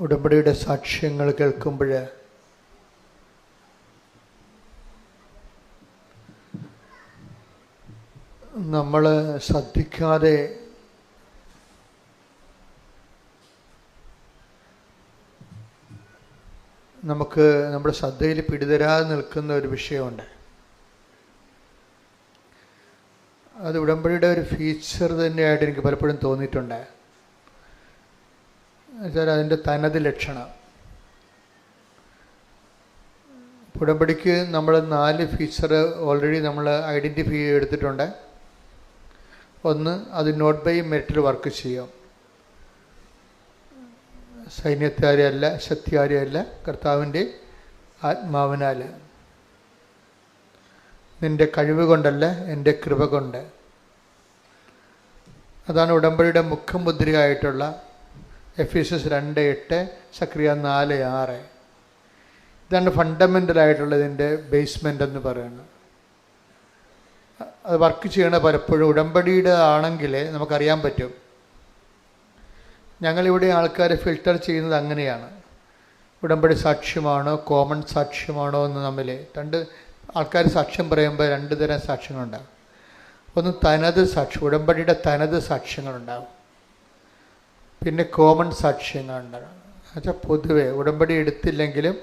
ഉടമ്പടിയുടെ സാക്ഷ്യങ്ങൾ കേൾക്കുമ്പോൾ നമ്മൾ ശ്രദ്ധിക്കാതെ നമുക്ക് നമ്മുടെ ശ്രദ്ധയിൽ പിടിതരാതെ നിൽക്കുന്ന ഒരു വിഷയമുണ്ട്. അത് ഉടമ്പടിയുടെ ഒരു ഫീച്ചർ തന്നെയായിട്ട് എനിക്ക് പലപ്പോഴും തോന്നിയിട്ടുണ്ട്. എന്നുവെച്ചാൽ അതിൻ്റെ തനത് ലക്ഷണം. ഉടമ്പടിക്ക് നമ്മൾ 4 ഫീച്ചർ ഓൾറെഡി നമ്മൾ ഐഡൻറ്റിഫൈ എടുത്തിട്ടുണ്ട്. ഒന്ന്, അത് നോട്ട് ബൈ മെറിറ്റിൽ വർക്ക് ചെയ്യും. സൈന്യത്താരെയല്ല, ശക്തിയാരെയല്ല, കർത്താവിൻ്റെ ആത്മാവിനാൽ. നിൻ്റെ കഴിവ് കൊണ്ടല്ല, എൻ്റെ കൃപ കൊണ്ട്. അതാണ് ഉടമ്പടിയുടെ മുഖമുദ്രയായിട്ടുള്ള എഫേസ്യസ് 2:8, സക്രിയ 4:6. ഇതാണ് ഫണ്ടമെൻ്റലായിട്ടുള്ളതിൻ്റെ ബേസ്മെൻ്റ് എന്ന് പറയുന്നത്. അത് വർക്ക് ചെയ്യണ പലപ്പോഴും ഉടമ്പടിയുടെ ആണെങ്കിൽ നമുക്കറിയാൻ പറ്റും. ഞങ്ങളിവിടെ ആൾക്കാരെ ഫിൽട്ടർ ചെയ്യുന്നത് അങ്ങനെയാണ്. ഉടമ്പടി സാക്ഷ്യമാണോ കോമൺ സാക്ഷ്യമാണോ എന്ന് തമ്മിൽ 2 ആൾക്കാർ സാക്ഷ്യം പറയുമ്പോൾ 2 തരം സാക്ഷ്യങ്ങളുണ്ടാകും. ഒന്ന് തനത് സാക്ഷ്യം, ഉടമ്പടിയുടെ തനത് സാക്ഷ്യങ്ങളുണ്ടാകും. പിന്നെ കോമൺ സാക്ഷ്യങ്ങളുണ്ടാകും. എന്നുവെച്ചാൽ പൊതുവെ ഉടമ്പടി എടുത്തില്ലെങ്കിലും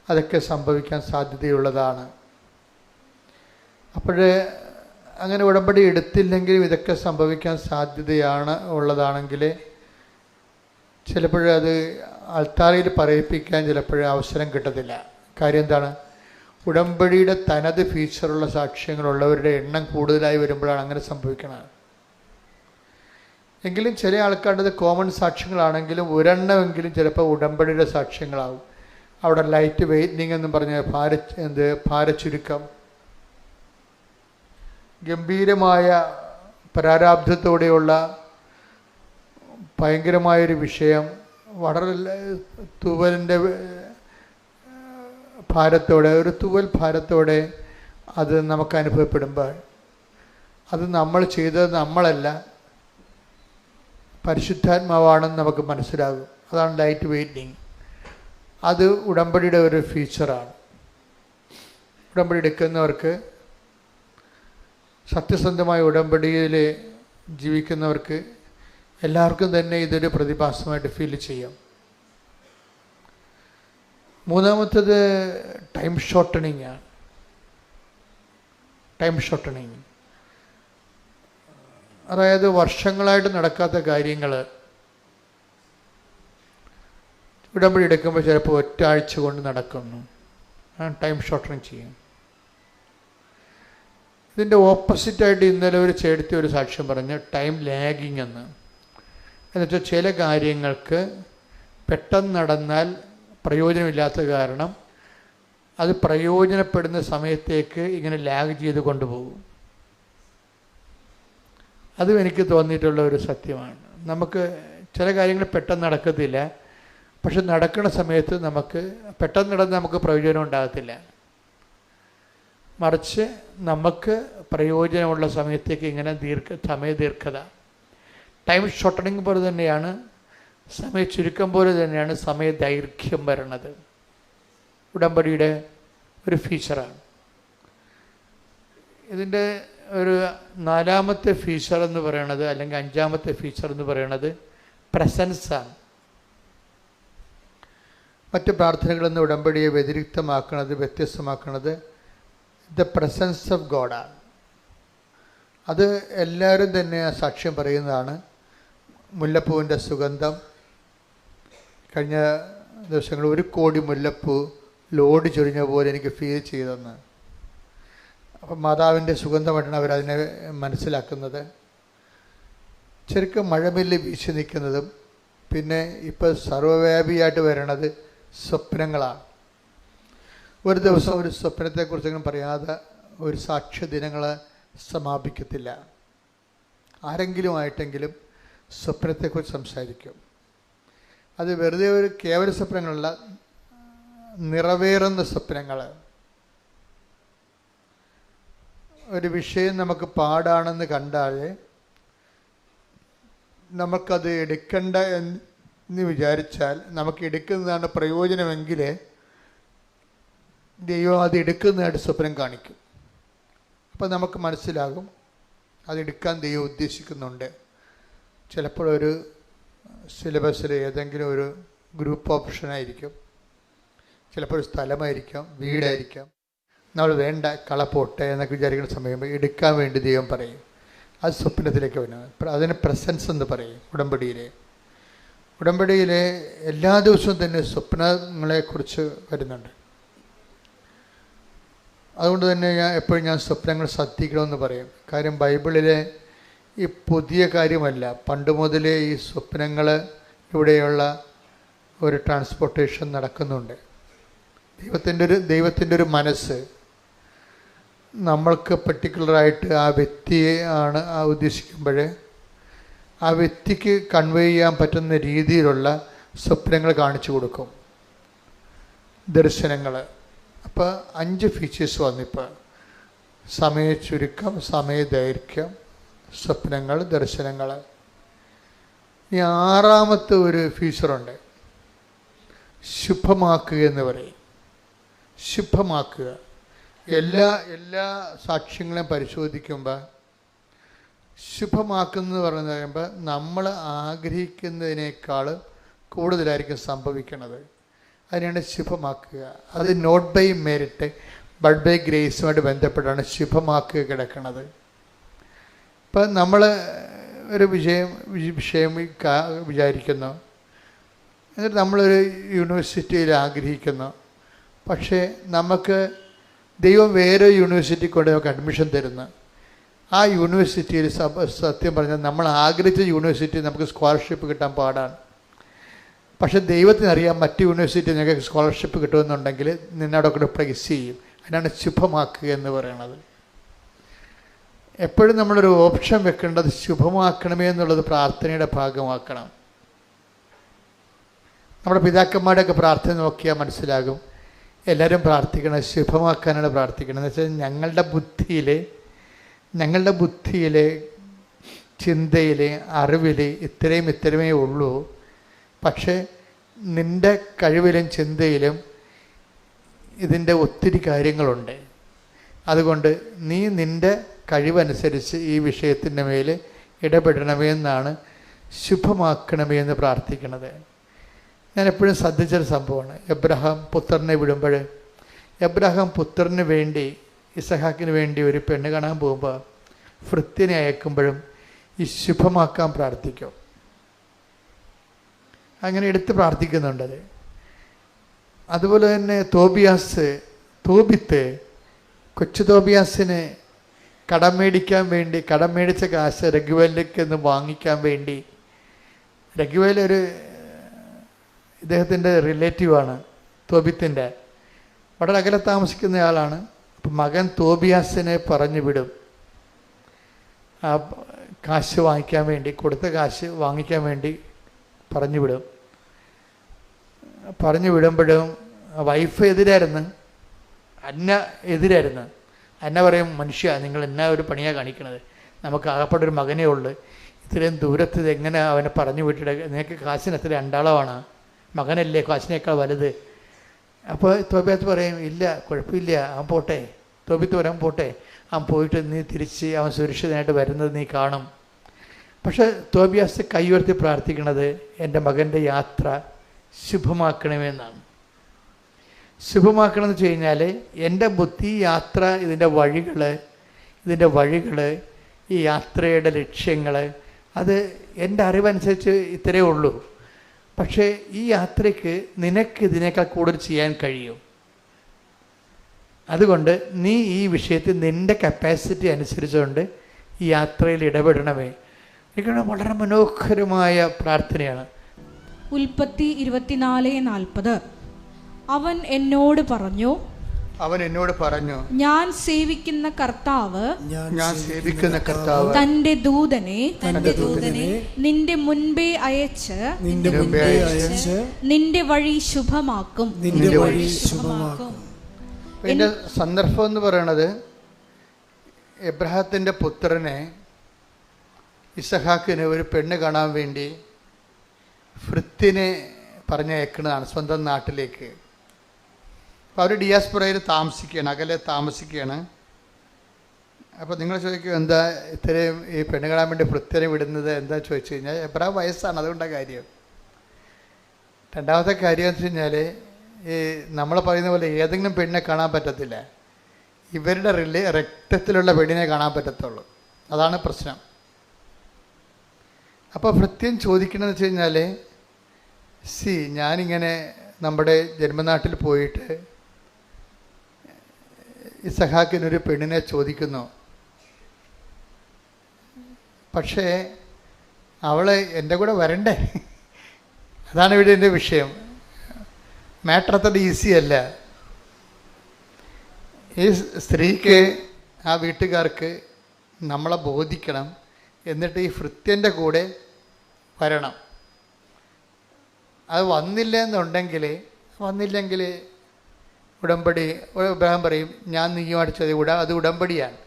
അതൊക്കെ സംഭവിക്കാൻ സാധ്യതയുള്ളതാണ്. അപ്പോൾ അങ്ങനെ ഉടമ്പടി എടുത്തില്ലെങ്കിലും ഇതൊക്കെ സംഭവിക്കാൻ സാധ്യതയാണ് ഉള്ളതാണെങ്കിൽ ചിലപ്പോഴത് ആൾത്താരയിൽ പറയിപ്പിക്കാൻ ചിലപ്പോഴും അവസരം കിട്ടത്തില്ല. കാര്യം എന്താണ്? ഉടമ്പടിയുടെ തനത് ഫീച്ചറുള്ള സാക്ഷ്യങ്ങളുള്ളവരുടെ എണ്ണം കൂടുതലായി വരുമ്പോഴാണ് അങ്ങനെ സംഭവിക്കുന്നത്. എങ്കിലും ചില ആൾക്കാരുടേത് കോമൺ സാക്ഷ്യങ്ങളാണെങ്കിലും ഒരെണ്ണമെങ്കിലും ചിലപ്പോൾ ഉടമ്പടിയുടെ സാക്ഷ്യങ്ങളാവും. അവിടെ ലൈറ്റ് വെയ്റ്റനിങ് എന്ന് പറഞ്ഞ ഭാരച്ചുരുക്കം, ഗംഭീരമായ പ്രാരാബ്ധത്തോടെയുള്ള ഭയങ്കരമായൊരു വിഷയം, വളരെ തൂവലിൻ്റെ ഭാരത്തോടെ, ഒരു തൂവൽ ഭാരത്തോടെ അത് നമുക്ക് അനുഭവപ്പെടുമ്പോൾ അത് നമ്മൾ ചെയ്തത് നമ്മളല്ല, പരിശുദ്ധാത്മാവാണെന്ന് നമുക്ക് മനസ്സിലാകും. അതാണ് ലൈറ്റ് വെയ്റ്റിങ്. അത് ഉടമ്പടിയുടെ ഒരു ഫീച്ചറാണ്. ഉടമ്പടി എടുക്കുന്നവർക്ക്, സത്യസന്ധമായ ഉടമ്പടിയിൽ ജീവിക്കുന്നവർക്ക് എല്ലാവർക്കും തന്നെ ഇതൊരു പ്രതിഭാസമായിട്ട് ഫീൽ ചെയ്യാം. മൂന്നാമത്തേത് ടൈം ഷോർട്ടണിങ് ആണ്. ടൈം ഷോർട്ടണിങ് അതായത് വർഷങ്ങളായിട്ട് നടക്കാത്ത കാര്യങ്ങൾ ഉടമ്പടി എടുക്കുമ്പോൾ ചിലപ്പോൾ 1 ആഴ്ച കൊണ്ട് നടക്കുന്നു. ടൈം ഷോർട്ടണിങ് ചെയ്യും. ഇതിൻ്റെ ഓപ്പോസിറ്റായിട്ട് ഇന്നലെ ഒരു ചേട്ടത്തി ഒരു സാക്ഷ്യം പറഞ്ഞ് ടൈം ലാഗിങ് എന്ന്. എന്നുവെച്ചാൽ ചില കാര്യങ്ങൾക്ക് പെട്ടെന്ന് നടന്നാൽ പ്രയോജനമില്ലാത്ത കാരണം അത് പ്രയോജനപ്പെടുന്ന സമയത്തേക്ക് ഇങ്ങനെ ലാഗ് ചെയ്ത് കൊണ്ടുപോകും. അതും എനിക്ക് തോന്നിയിട്ടുള്ള ഒരു സത്യമാണ്. നമുക്ക് ചില കാര്യങ്ങൾ പെട്ടെന്ന് നടക്കത്തില്ല, പക്ഷെ നടക്കുന്ന സമയത്ത് നമുക്ക് പെട്ടെന്ന് നടന്ന് നമുക്ക് പ്രയോജനം ഉണ്ടാകത്തില്ല. മറിച്ച് നമുക്ക് പ്രയോജനമുള്ള സമയത്തേക്ക് ഇങ്ങനെ സമയദീർഘത, ടൈം ഷോർട്ടണിങ് പോലെ തന്നെയാണ്, സമയ ചുരുക്കം പോലെ തന്നെയാണ് സമയദൈർഘ്യം വരണത്. ഉടമ്പടിയുടെ ഒരു ഫീച്ചറാണ്. ഇതിൻ്റെ ഒരു 4ാമത്തെ ഫീച്ചർ എന്ന് പറയണത്, അല്ലെങ്കിൽ 5ാമത്തെ ഫീച്ചർ എന്ന് പറയണത് പ്രസൻസാണ്. മറ്റ് പ്രാർത്ഥനകളിൽ നിന്ന് ഉടമ്പടിയെ വ്യത്യസ്തമാക്കുന്നത് ദ പ്രസൻസ് ഓഫ് ഗോഡാണ്. അത് എല്ലാവരും തന്നെ സാക്ഷ്യം പറയുന്നതാണ്. മുല്ലപ്പൂവിൻ്റെ സുഗന്ധം, കഴിഞ്ഞ ദിവസങ്ങളിൽ 1 കോടി മുല്ലപ്പൂ ലോഡ് ചൊരിഞ്ഞ പോലെ എനിക്ക് ഫീൽ ചെയ്തെന്ന്. അപ്പം മാതാവിൻ്റെ സുഗന്ധമായിട്ടാണ് അവരതിനെ മനസ്സിലാക്കുന്നത്. ശരിക്കും മഴമില്ല് വീശി നിൽക്കുന്നതും പിന്നെ ഇപ്പോൾ സർവ്വവ്യാപിയായിട്ട് വരണത് സ്വപ്നങ്ങളാണ്. ഒരു ദിവസം ഒരു സ്വപ്നത്തെക്കുറിച്ചെങ്കിലും പറയാതെ ഒരു സാക്ഷ്യ ദിനങ്ങൾ സമാപിക്കത്തില്ല. ആരെങ്കിലും ആയിട്ടെങ്കിലും സ്വപ്നത്തെക്കുറിച്ച് സംസാരിക്കും. അത് വെറുതെ ഒരു കേവല സ്വപ്നങ്ങളല്ല, നിറവേറുന്ന സ്വപ്നങ്ങൾ. ഒരു വിഷയം നമുക്ക് പാടാണെന്ന് കണ്ടാൽ നമുക്കത് എടുക്കണ്ട എന്ന് എന്ന് വിചാരിച്ചാൽ നമുക്ക് എടുക്കുന്നതാണ് പ്രയോജനമെങ്കിൽ ദൈവം അത് എടുക്കുന്നതായിട്ട് സ്വപ്നം കാണിക്കും. അപ്പോൾ നമുക്ക് മനസ്സിലാകും അതെടുക്കാൻ ദൈവം ഉദ്ദേശിക്കുന്നുണ്ട്. ചിലപ്പോൾ ഒരു സിലബസിൽ ഏതെങ്കിലും ഒരു ഗ്രൂപ്പ് ഓപ്ഷനായിരിക്കും, ചിലപ്പോൾ ഒരു സ്ഥലമായിരിക്കാം, വീടായിരിക്കാം. നമ്മൾ വേണ്ട കളപ്പോട്ടെ എന്നൊക്കെ വിചാരിക്കുന്ന സമയം എടുക്കാൻ വേണ്ടി ദൈവം പറയും. അത് സ്വപ്നത്തിലേക്ക് വരുന്നത്. അതിന് പ്രസൻസ് എന്ന് പറയും. ഉടമ്പടിയിലെ എല്ലാ ദിവസവും തന്നെ സ്വപ്നങ്ങളെക്കുറിച്ച് വരുന്നുണ്ട്. അതുകൊണ്ട് തന്നെ എപ്പോഴും ഞാൻ സ്വപ്നങ്ങൾ ശ്രദ്ധിക്കണമെന്ന് പറയും. കാര്യം ബൈബിളിലെ ഈ പുതിയ കാര്യമല്ല, പണ്ട് മുതലേ ഈ സ്വപ്നങ്ങൾ ഇവിടെയുള്ള ഒരു ട്രാൻസ്പോർട്ടേഷൻ നടക്കുന്നുണ്ട്. ദൈവത്തിൻ്റെ ഒരു മനസ്സ് നമ്മൾക്ക് പർട്ടിക്കുലറായിട്ട് ആ വ്യക്തിയെ ആണ് ഉദ്ദേശിക്കുമ്പോൾ ആ വ്യക്തിക്ക് കൺവേ ചെയ്യാൻ പറ്റുന്ന രീതിയിലുള്ള സ്വപ്നങ്ങൾ കാണിച്ചു കൊടുക്കും, ദർശനങ്ങൾ. അപ്പോൾ 5 ഫീച്ചേഴ്സ് വന്നിപ്പോൾ: സമയച്ചുരുക്കം, സമയദൈർഘ്യം, സ്വപ്നങ്ങൾ, ദർശനങ്ങൾ. ഈ 6ാമത്തെ ഒരു ഫീച്ചറുണ്ട്, ശുഭമാക്കുക എന്ന് പറയും. ശുഭമാക്കുക. എല്ലാ സാക്ഷ്യങ്ങളെയും പരിശോധിക്കുമ്പോൾ ശുഭമാക്കുന്നത് പറഞ്ഞു കഴിയുമ്പോൾ നമ്മൾ ആഗ്രഹിക്കുന്നതിനേക്കാൾ കൂടുതലായിരിക്കും സംഭവിക്കുന്നത്. അതിനാണ് ശുഭമാക്കുക. അത് not by merit but by ഗ്രേസുമായിട്ട് ബന്ധപ്പെട്ടാണ് ശുഭമാക്കുക കിടക്കുന്നത്. ഇപ്പം നമ്മൾ ഒരു വിഷയം വിചാരിക്കുന്നു, എന്നിട്ട് നമ്മളൊരു യൂണിവേഴ്സിറ്റിയിൽ ആഗ്രഹിക്കുന്നു. പക്ഷേ നമുക്ക് ദൈവം വേറെ യൂണിവേഴ്സിറ്റി കൊണ്ട് നമുക്ക് അഡ്മിഷൻ തരുന്നു. ആ യൂണിവേഴ്സിറ്റിയിൽ സത്യം പറഞ്ഞാൽ നമ്മൾ ആഗ്രഹിച്ച യൂണിവേഴ്സിറ്റി നമുക്ക് സ്കോളർഷിപ്പ് കിട്ടാൻ പാടാണ്. പക്ഷേ ദൈവത്തിനറിയാം മറ്റ് യൂണിവേഴ്സിറ്റി നിങ്ങൾക്ക് സ്കോളർഷിപ്പ് കിട്ടുമെന്നുണ്ടെങ്കിൽ നിന്നോടൊക്കെ പ്ലേസ് ചെയ്യും. അതിനാണ് ശുഭമാക്കുക എന്ന് പറയുന്നത്. എപ്പോഴും നമ്മളൊരു ഓപ്ഷൻ വെക്കേണ്ടത് ശുഭമാക്കണമേ എന്നുള്ളത് പ്രാർത്ഥനയുടെ ഭാഗമാക്കണം. നമ്മുടെ പിതാക്കന്മാരുടെയൊക്കെ പ്രാർത്ഥന നോക്കിയാൽ മനസ്സിലാകും. എല്ലാവരും പ്രാർത്ഥിക്കണം, ശുഭമാക്കാനാണ് പ്രാർത്ഥിക്കണം. എന്ന് വെച്ചാൽ ഞങ്ങളുടെ ബുദ്ധിയിലെ ചിന്തയിൽ, അറിവിൽ ഇത്രയുമേ ഉള്ളൂ. പക്ഷേ നിൻ്റെ കഴിവിലും ചിന്തയിലും ഇതിൻ്റെ ഒത്തിരി കാര്യങ്ങളുണ്ട്. അതുകൊണ്ട് നീ നിൻ്റെ കഴിവനുസരിച്ച് ഈ വിഷയത്തിൻ്റെ മേൽ ഇടപെടണമേ എന്നാണ് ശുഭമാക്കണമേ എന്ന് പ്രാർത്ഥിക്കുന്നത്. ഞാൻ എപ്പോഴും ശ്രദ്ധിച്ചൊരു സംഭവമാണ്. എബ്രഹാം പുത്രനെ വിടുമ്പോൾ, എബ്രഹാം പുത്രന് വേണ്ടി, ഇസഹാക്കിന് വേണ്ടി ഒരു പെണ്ണ് കാണാൻ പോകുമ്പോൾ ഭൃത്യനെ അയക്കുമ്പോഴും ഈ ശുഭമാക്കാൻ പ്രാർത്ഥിക്കും. അങ്ങനെ എടുത്ത് പ്രാർത്ഥിക്കുന്നുണ്ടത്. അതുപോലെ തന്നെ തോബിത്ത് കൊച്ചു തോബിയാസിന് കടം മേടിച്ച കാശ് രഘുവേലിലേക്ക് ഒന്ന് വാങ്ങിക്കാൻ വേണ്ടി, രഘുവേൽ ഒരു ഇദ്ദേഹത്തിൻ്റെ റിലേറ്റീവാണ്, തോബിത്തിൻ്റെ വളരെ അകലെ താമസിക്കുന്നയാളാണ്. അപ്പം മകൻ തോബിയാസിനെ പറഞ്ഞു വിടും ആ കാശ് വാങ്ങിക്കാൻ വേണ്ടി, കൊടുത്ത കാശ് വാങ്ങിക്കാൻ വേണ്ടി പറഞ്ഞു വിടുമ്പോഴും വൈഫ് എതിരായിരുന്നു, എതിരായിരുന്നു. അന്ന പറയും, മനുഷ്യ നിങ്ങൾ എന്നാ ഒരു പണിയാണ് കാണിക്കണത്, നമുക്ക് ആകപ്പെട്ടൊരു മകനേ ഉള്ളു, ഇത്രയും ദൂരത്ത് എങ്ങനെ അവനെ പറഞ്ഞു വിട്ടിട്ട്, നിനക്ക് കാശിന് എത്ര അണ്ടാളമാണ്, മകനല്ലേ കാശിനേക്കാൾ വലുത്. അപ്പോൾ തോബിയാത്ത് പറയും, ഇല്ല കുഴപ്പമില്ല, അവൻ പോട്ടെ. തോബിത്ത് പറയാൻ പോട്ടെ, അവൻ പോയിട്ട് നീ തിരിച്ച് അവൻ സുരക്ഷിതനായിട്ട് വരുന്നത് നീ കാണും. പക്ഷെ തോബിയാസ് കൈ ഉയർത്തി പ്രാർത്ഥിക്കുന്നത് എൻ്റെ മകൻ്റെ യാത്ര ശുഭമാക്കണമെന്നാണ്. ശുഭമാക്കണമെന്ന് വെച്ച് കഴിഞ്ഞാൽ എൻ്റെ ബുദ്ധി, യാത്ര, ഇതിൻ്റെ വഴികൾ, ഈ യാത്രയുടെ ലക്ഷ്യങ്ങൾ, അത് എൻ്റെ അറിവനുസരിച്ച് ഇത്രയേ ഉള്ളൂ. പക്ഷേ ഈ യാത്രയ്ക്ക് നിനക്ക് ഇതിനേക്കാൾ കൂടുതൽ ചെയ്യാൻ കഴിയും. അതുകൊണ്ട് നീ ഈ വിഷയത്തിൽ നിൻ്റെ കപ്പാസിറ്റി അനുസരിച്ചുകൊണ്ട് ഈ യാത്രയിൽ ഇടപെടണമേ. എനിക്ക് വളരെ മനോഹരമായ പ്രാർത്ഥനയാണ്. ഉൽപ്പത്തി 24:40. അവൻ എന്നോട് പറഞ്ഞു, ഞാൻ സേവിക്കുന്ന കർത്താവ് തന്റെ ദൂതനെ നിന്റെ മുൻപേ അയച്ച് നിന്റെ വഴി ശുഭമാക്കും. ഇതിന്റെ സന്ദർഭം എന്ന് പറയുന്നത്, എബ്രഹാത്തിന്റെ പുത്രനെ ഇസഹാക്കിന് ഒരു പെണ്ണ് കാണാൻ വേണ്ടി ഭൃത്യനെ പറഞ്ഞയക്കുന്നതാണ് സ്വന്തം നാട്ടിലേക്ക്. അപ്പോൾ അവർ ഡിയാസ്പൊറയിൽ താമസിക്കുകയാണ്, അകലെ താമസിക്കുകയാണ്. അപ്പോൾ നിങ്ങൾ ചോദിക്കും, എന്താ ഇത്രയും ഈ പെണ്ണ് കാണാൻ വേണ്ടി ഭൃത്യനെ വിടുന്നത് എന്താ ചോദിച്ചു കഴിഞ്ഞാൽ, എത്ര വയസ്സാണ്, അതുകൊണ്ടാണ് കാര്യം. രണ്ടാമത്തെ കാര്യം എന്ന് വെച്ച് കഴിഞ്ഞാൽ, ഈ നമ്മൾ പറയുന്ന പോലെ ഏതെങ്കിലും പെണ്ണിനെ കാണാൻ പറ്റത്തില്ല, ഇവരുടെ രക്തത്തിലുള്ള പെണ്ണിനെ കാണാൻ പറ്റത്തുള്ളൂ. അതാണ് പ്രശ്നം. അപ്പോൾ ഭൃത്യൻ ചോദിക്കണമെന്ന് വെച്ച് കഴിഞ്ഞാൽ, ഞാനിങ്ങനെ നമ്മുടെ ജന്മനാട്ടിൽ പോയിട്ട് ഇസഹാക്കിനൊരു പെണ്ണിനെ ചോദിക്കുന്നു, പക്ഷേ അവൾ എൻ്റെ കൂടെ വരണ്ടേ? അതാണ് ഇവിടെ എൻ്റെ വിഷയം. മാറ്റർ അത്ര ഈസി അല്ല. ഈ സ്ത്രീക്ക്, ആ വീട്ടുകാർക്ക് നമ്മളെ ബോധിക്കണം, എന്നിട്ട് ഈ ഭൃത്യൻ്റെ കൂടെ വരണം. അത് വന്നില്ലെങ്കിൽ ഉടമ്പടി, ഇബ്രാഹിം പറയും, ഞാൻ നീയുമായിട്ട് ചെയ്ത അത് ഉടമ്പടിയാണ്.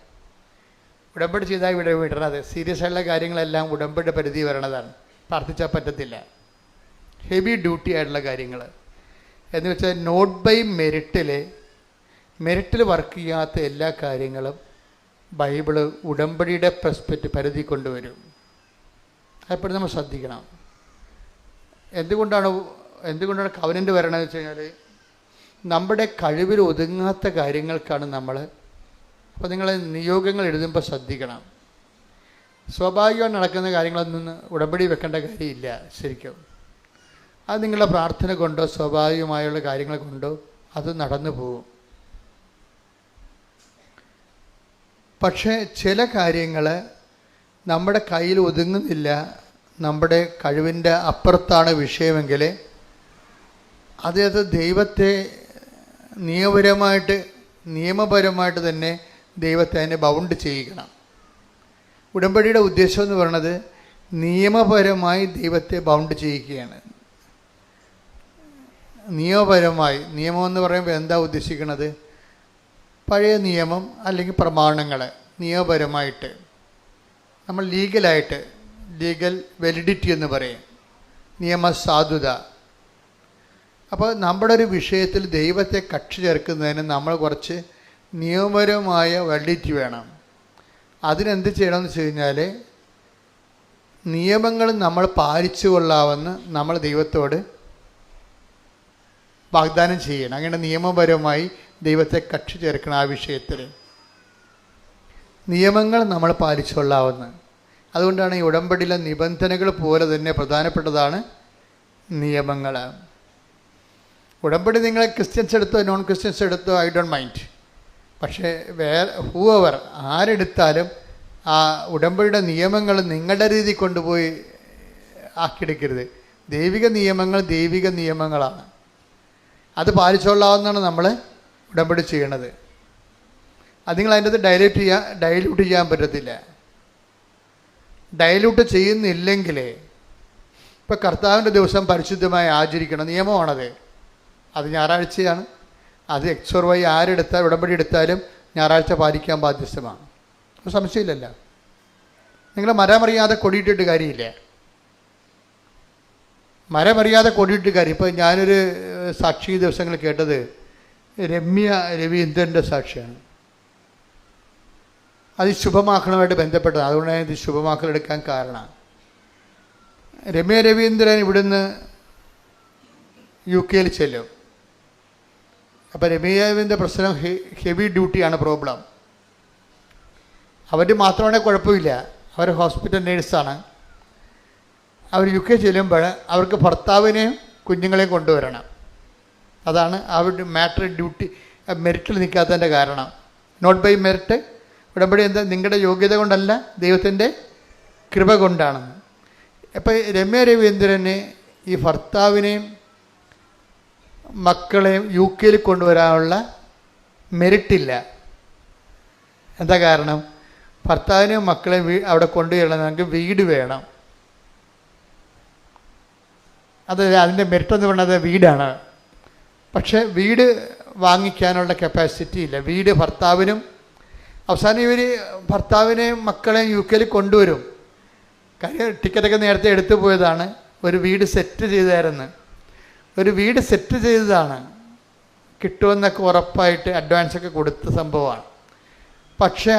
ഉടമ്പടി ചെയ്താൽ ഇവിടെ വിടണത്. സീരിയസ് ആയിട്ടുള്ള കാര്യങ്ങളെല്ലാം ഉടമ്പടി പരിധി വരണതാണ്. പ്രാർത്ഥിച്ചാൽ പറ്റത്തില്ല. ഹെവി ഡ്യൂട്ടി ആയിട്ടുള്ള കാര്യങ്ങൾ എന്ന് വെച്ചാൽ നോട്ട് ബൈ മെറിറ്റിൽ വർക്ക് ചെയ്യാത്ത എല്ലാ കാര്യങ്ങളും ബൈബിള് ഉടമ്പടിയുടെ പരിധി കൊണ്ടുവരും. അതെപ്പോഴും നമ്മൾ ശ്രദ്ധിക്കണം. എന്തുകൊണ്ടാണ് കവനൻ്റ് വരണമെന്ന് വെച്ച് കഴിഞ്ഞാൽ, നമ്മുടെ കഴിവിൽ ഒതുങ്ങാത്ത കാര്യങ്ങൾക്കാണ് നമ്മൾ. അപ്പോൾ നിങ്ങൾ നിയോഗങ്ങൾ എഴുതുമ്പോൾ ശ്രദ്ധിക്കണം. സ്വാഭാവികമായി നടക്കുന്ന കാര്യങ്ങളൊന്നും ഉടമ്പടി വെക്കേണ്ട കാര്യമില്ല ശരിക്കും. അത് നിങ്ങളുടെ പ്രാർത്ഥന കൊണ്ടോ സ്വാഭാവികമായുള്ള കാര്യങ്ങൾ കൊണ്ടോ അത് നടന്നു പോകും. പക്ഷേ ചില കാര്യങ്ങൾ നമ്മുടെ കയ്യിൽ ഒതുങ്ങുന്നില്ല, നമ്മുടെ കഴിവിൻ്റെ അപ്പുറത്താണ് വിഷയമെങ്കിൽ അത് ദൈവത്തെ നിയമപരമായിട്ട് തന്നെ ദൈവത്തെ അതിനെ ബൗണ്ട് ചെയ്യിക്കണം. ഉടമ്പടിയുടെ ഉദ്ദേശം എന്ന് പറയുന്നത് നിയമപരമായി ദൈവത്തെ ബൗണ്ട് ചെയ്യിക്കുകയാണ്. നിയമം എന്ന് പറയുമ്പോൾ എന്താ ഉദ്ദേശിക്കുന്നത്? പഴയ നിയമം അല്ലെങ്കിൽ പ്രമാണങ്ങൾ നിയമപരമായിട്ട് നമ്മൾ ലീഗൽ വെലിഡിറ്റി എന്ന് പറയും, നിയമസാധുത. അപ്പോൾ നമ്മുടെ ഒരു വിഷയത്തിൽ ദൈവത്തെ കക്ഷി ചേർക്കുന്നതിന് നമ്മൾ കുറച്ച് നിയമപരമായ വാലിഡിറ്റി വേണം. അതിനെന്ത് ചെയ്യണമെന്ന് വെച്ച് കഴിഞ്ഞാൽ, നിയമങ്ങൾ നമ്മൾ പാലിച്ചു കൊള്ളാമെന്ന് നമ്മൾ ദൈവത്തോട് വാഗ്ദാനം ചെയ്യണം. അങ്ങനെ നിയമപരമായി ദൈവത്തെ കക്ഷി ചേർക്കണം. ആ വിഷയത്തിൽ നിയമങ്ങൾ നമ്മൾ പാലിച്ചു കൊള്ളാവുന്ന. അതുകൊണ്ടാണ് ഈ ഉടമ്പടിയിലെ നിബന്ധനകൾ പോലെ തന്നെ പ്രധാനപ്പെട്ടതാണ് നിയമങ്ങൾ. ഉടമ്പടി നിങ്ങൾ ക്രിസ്ത്യൻസ് എടുത്തോ നോൺ ക്രിസ്ത്യൻസ് എടുത്തോ ഐ ഡോണ്ട് മൈൻഡ്. പക്ഷേ ആരെടുത്താലും ആ ഉടമ്പടിയുടെ നിയമങ്ങൾ നിങ്ങളുടെ രീതി കൊണ്ടുപോയി ആക്കിയെടുക്കരുത്. ദൈവിക നിയമങ്ങളാണ്. അത് പാലിച്ചോളാവുന്നതാണ് നമ്മൾ ഉടമ്പടി ചെയ്യണത്. അത് നിങ്ങൾ അതിൻ്റെ അകത്ത് ഡൈല്യൂട്ട് ചെയ്യാൻ പറ്റത്തില്ല. ഡൈല്യൂട്ട് ചെയ്യുന്നില്ലെങ്കിൽ, ഇപ്പോൾ കർത്താവിൻ്റെ ദിവസം പരിശുദ്ധമായി ആചരിക്കണം, നിയമമാണത്. അത് ഞായറാഴ്ചയാണ്. അത് എക്സോർവായി ഉടമ്പടി എടുത്താലും ഞായറാഴ്ച പാലിക്കാൻ ബാധ്യസ്ഥമാണ്. സംശയമില്ലല്ലോ. നിങ്ങൾ മരമറിയാതെ കൊടിയിട്ടിട്ട് കാര്യമില്ല. മരമറിയാതെ കൊടിയിട്ട് കാര്യം. ഇപ്പോൾ ഞാനൊരു സാക്ഷി ദിവസങ്ങൾ കേട്ടത് രമ്യ രവീന്ദ്രൻ്റെ സാക്ഷിയാണ്. അത് ശുഭമാക്കണമായിട്ട് ബന്ധപ്പെട്ടത്. അതുകൊണ്ടാണ് ഇത് ശുഭമാക്കലെടുക്കാൻ കാരണം. രമ്യ രവീന്ദ്രൻ ഇവിടുന്ന് UK ചെല്ലും. അപ്പോൾ രമ്യ രവീന്ദ്രൻ്റെ പ്രശ്നം ഹെവി ഡ്യൂട്ടിയാണ് പ്രോബ്ലം. അവർ മാത്രമാണെങ്കിൽ കുഴപ്പമില്ല, അവർ ഹോസ്പിറ്റൽ നേഴ്സാണ്. അവർ UK ചെല്ലുമ്പോൾ അവർക്ക് ഭർത്താവിനെയും കുഞ്ഞുങ്ങളെയും കൊണ്ടുവരണം. അതാണ് അവരുടെ മെറിറ്റിൽ നിൽക്കാത്തതിൻ്റെ കാരണം. Not by merit. ഉടമ്പടി എന്താ? നിങ്ങളുടെ യോഗ്യത കൊണ്ടല്ല, ദൈവത്തിൻ്റെ കൃപ കൊണ്ടാണ്. അപ്പോൾ രമ്യ രവീന്ദ്രന് ഈ ഭർത്താവിനെയും മക്കളെയും UK കൊണ്ടുവരാനുള്ള മെറിറ്റില്ല. എന്താ കാരണം? ഭർത്താവിനെയും മക്കളെയും അവിടെ കൊണ്ടുവരണമെങ്കിൽ വീട് വേണം. അതിൻ്റെ മെറിറ്റ് എന്ന് പറയുന്നത് വീടാണ്. പക്ഷേ വീട് വാങ്ങിക്കാനുള്ള കപ്പാസിറ്റി ഇല്ല. വീട് ഭർത്താവിനും, അവസാനം ഇവർ ഭർത്താവിനെയും മക്കളെയും UK കൊണ്ടുവരും. കാര്യം ടിക്കറ്റൊക്കെ നേരത്തെ എടുത്തു പോയതാണ്. ഒരു വീട് സെറ്റ് ചെയ്തായിരുന്നു. ഒരു വീട് സെറ്റ് ചെയ്തതാണ്, കിട്ടുമെന്നൊക്കെ ഉറപ്പായിട്ട് അഡ്വാൻസൊക്കെ കൊടുത്ത സംഭവമാണ്. പക്ഷേ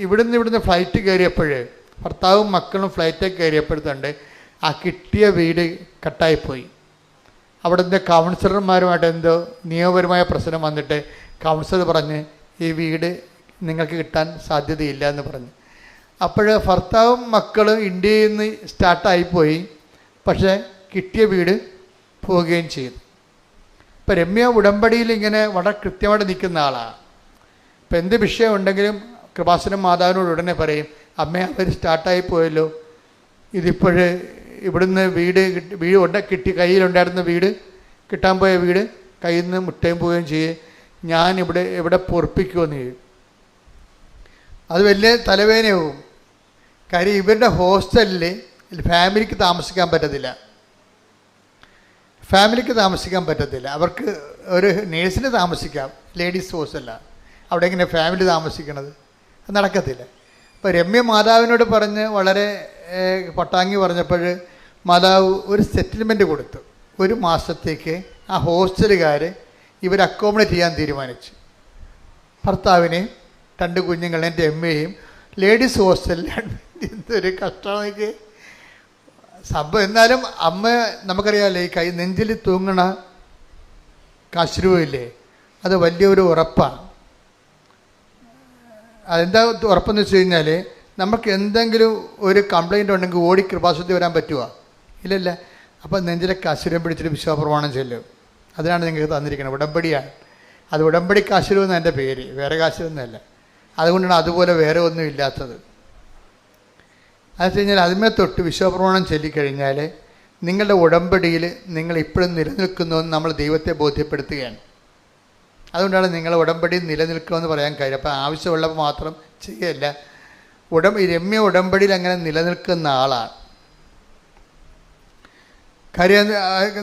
ഇവിടുന്ന് ഫ്ലൈറ്റ് കയറിയപ്പോൾ, ഭർത്താവും മക്കളും ഫ്ലൈറ്റിൽ കയറിയപ്പോഴത്തുണ്ട് ആ കിട്ടിയ വീട് കട്ടായിപ്പോയി. അവിടുത്തെ കൗൺസിലർമാരുമായിട്ട് എന്തോ നിയമപരമായ പ്രശ്നം വന്നിട്ട് കൗൺസിലർ പറഞ്ഞ് ഈ വീട് നിങ്ങൾക്ക് കിട്ടാൻ സാധ്യതയില്ല എന്ന് പറഞ്ഞു. അപ്പോൾ ഭർത്താവും മക്കളും ഇന്ത്യയിൽ നിന്ന് സ്റ്റാർട്ടായിപ്പോയി, പക്ഷേ കിട്ടിയ വീട് പോവുകയും ചെയ്തു. ഇപ്പം രമ്യ ഉടമ്പടിയിൽ ഇങ്ങനെ വളരെ കൃത്യമായിട്ട് നിൽക്കുന്ന ആളാണ്. ഇപ്പം എന്ത് വിഷയം ഉണ്ടെങ്കിലും കൃപാസനം മാതാവിനോട് ഉടനെ പറയും, അമ്മേ അവർ സ്റ്റാർട്ടായി പോയല്ലോ, ഇതിപ്പോഴ് ഇവിടുന്ന് വീട് കിട്ടി കയ്യിലുണ്ടായിരുന്ന വീട് കിട്ടാൻ പോയ വീട് കയ്യിൽ നിന്ന് മുട്ടയും പോവുകയും ചെയ്യും, ഞാൻ എവിടെ പൊറപ്പിക്കുമെന്ന് ചെയ്യും. അത് വലിയ തലവേദനയാവും. കാര്യം ഇവരുടെ ഹോസ്റ്റലിൽ ഫാമിലിക്ക് താമസിക്കാൻ പറ്റത്തില്ല. അവർക്ക് ഒരു നേഴ്സിന് താമസിക്കാം, ലേഡീസ് ഹോസ്റ്റലാണ്. അവിടെ എങ്ങനെ ഫാമിലി താമസിക്കണത്? അത് നടക്കത്തില്ല. അപ്പോൾ രമ്യ മാതാവിനോട് പറഞ്ഞ് വളരെ പട്ടാങ്ങി പറഞ്ഞപ്പോൾ മാതാവ് ഒരു സെറ്റിൽമെൻറ്റ് കൊടുത്തു. 1 മാസത്തേക്ക് ആ ഹോസ്റ്റലുകാർ ഇവർ അക്കോമഡേറ്റ് ചെയ്യാൻ തീരുമാനിച്ചു. ഭർത്താവിനെയും 2 കുഞ്ഞുങ്ങളെയും രമ്യയും ലേഡീസ് ഹോസ്റ്റലിലാണ്. എന്തൊരു കഷ്ടമായിട്ട് സംഭവം. എന്നാലും അമ്മ നമുക്കറിയാമല്ലോ, ഈ നെഞ്ചിൽ തൂങ്ങണ കശ്രൂവില്ലേ, അത് വലിയൊരു ഉറപ്പാണ്. അതെന്താ ഉറപ്പെന്ന് വെച്ച് കഴിഞ്ഞാൽ, നമുക്ക് എന്തെങ്കിലും ഒരു കംപ്ലൈൻറ്റ് ഉണ്ടെങ്കിൽ ഓടി കൃപാസനത്തിൽ വരാൻ പറ്റുമോ? ഇല്ലല്ല. അപ്പം നെഞ്ചിലെ കശ്രൂരം പിടിച്ചിട്ട് വിശ്വാസപ്രമാണം ചെല്ലും. അതിനാണ് നിങ്ങൾക്ക് തന്നിരിക്കുന്നത്, ഉടമ്പടിയാണ്. അത് ഉടമ്പടി കശ്രൂ എന്നാണ് എൻ്റെ പേര്, വേറെ കശ്രൂന്നല്ല. അതുകൊണ്ടാണ് അതുപോലെ വേറെ ഒന്നും ഇല്ലാത്തത്. അത് വെച്ച് കഴിഞ്ഞാൽ അതിന്മേ തൊട്ട് വിശ്വാസപ്രമാണം ചൊല്ലിക്കഴിഞ്ഞാൽ നിങ്ങളുടെ ഉടമ്പടിയിൽ നിങ്ങൾ ഇപ്പോഴും നിലനിൽക്കുന്നുവെന്ന് നമ്മൾ ദൈവത്തെ ബോധ്യപ്പെടുത്തുകയാണ്. അതുകൊണ്ടാണ് നിങ്ങളെ ഉടമ്പടി നിലനിൽക്കുമെന്ന് പറയാൻ കാര്യം. അപ്പം ആവശ്യമുള്ളപ്പോൾ മാത്രം ചെയ്യല്ല. രമ്യ ഉടമ്പടിയിൽ അങ്ങനെ നിലനിൽക്കുന്ന ആളാണ്. കാര്യം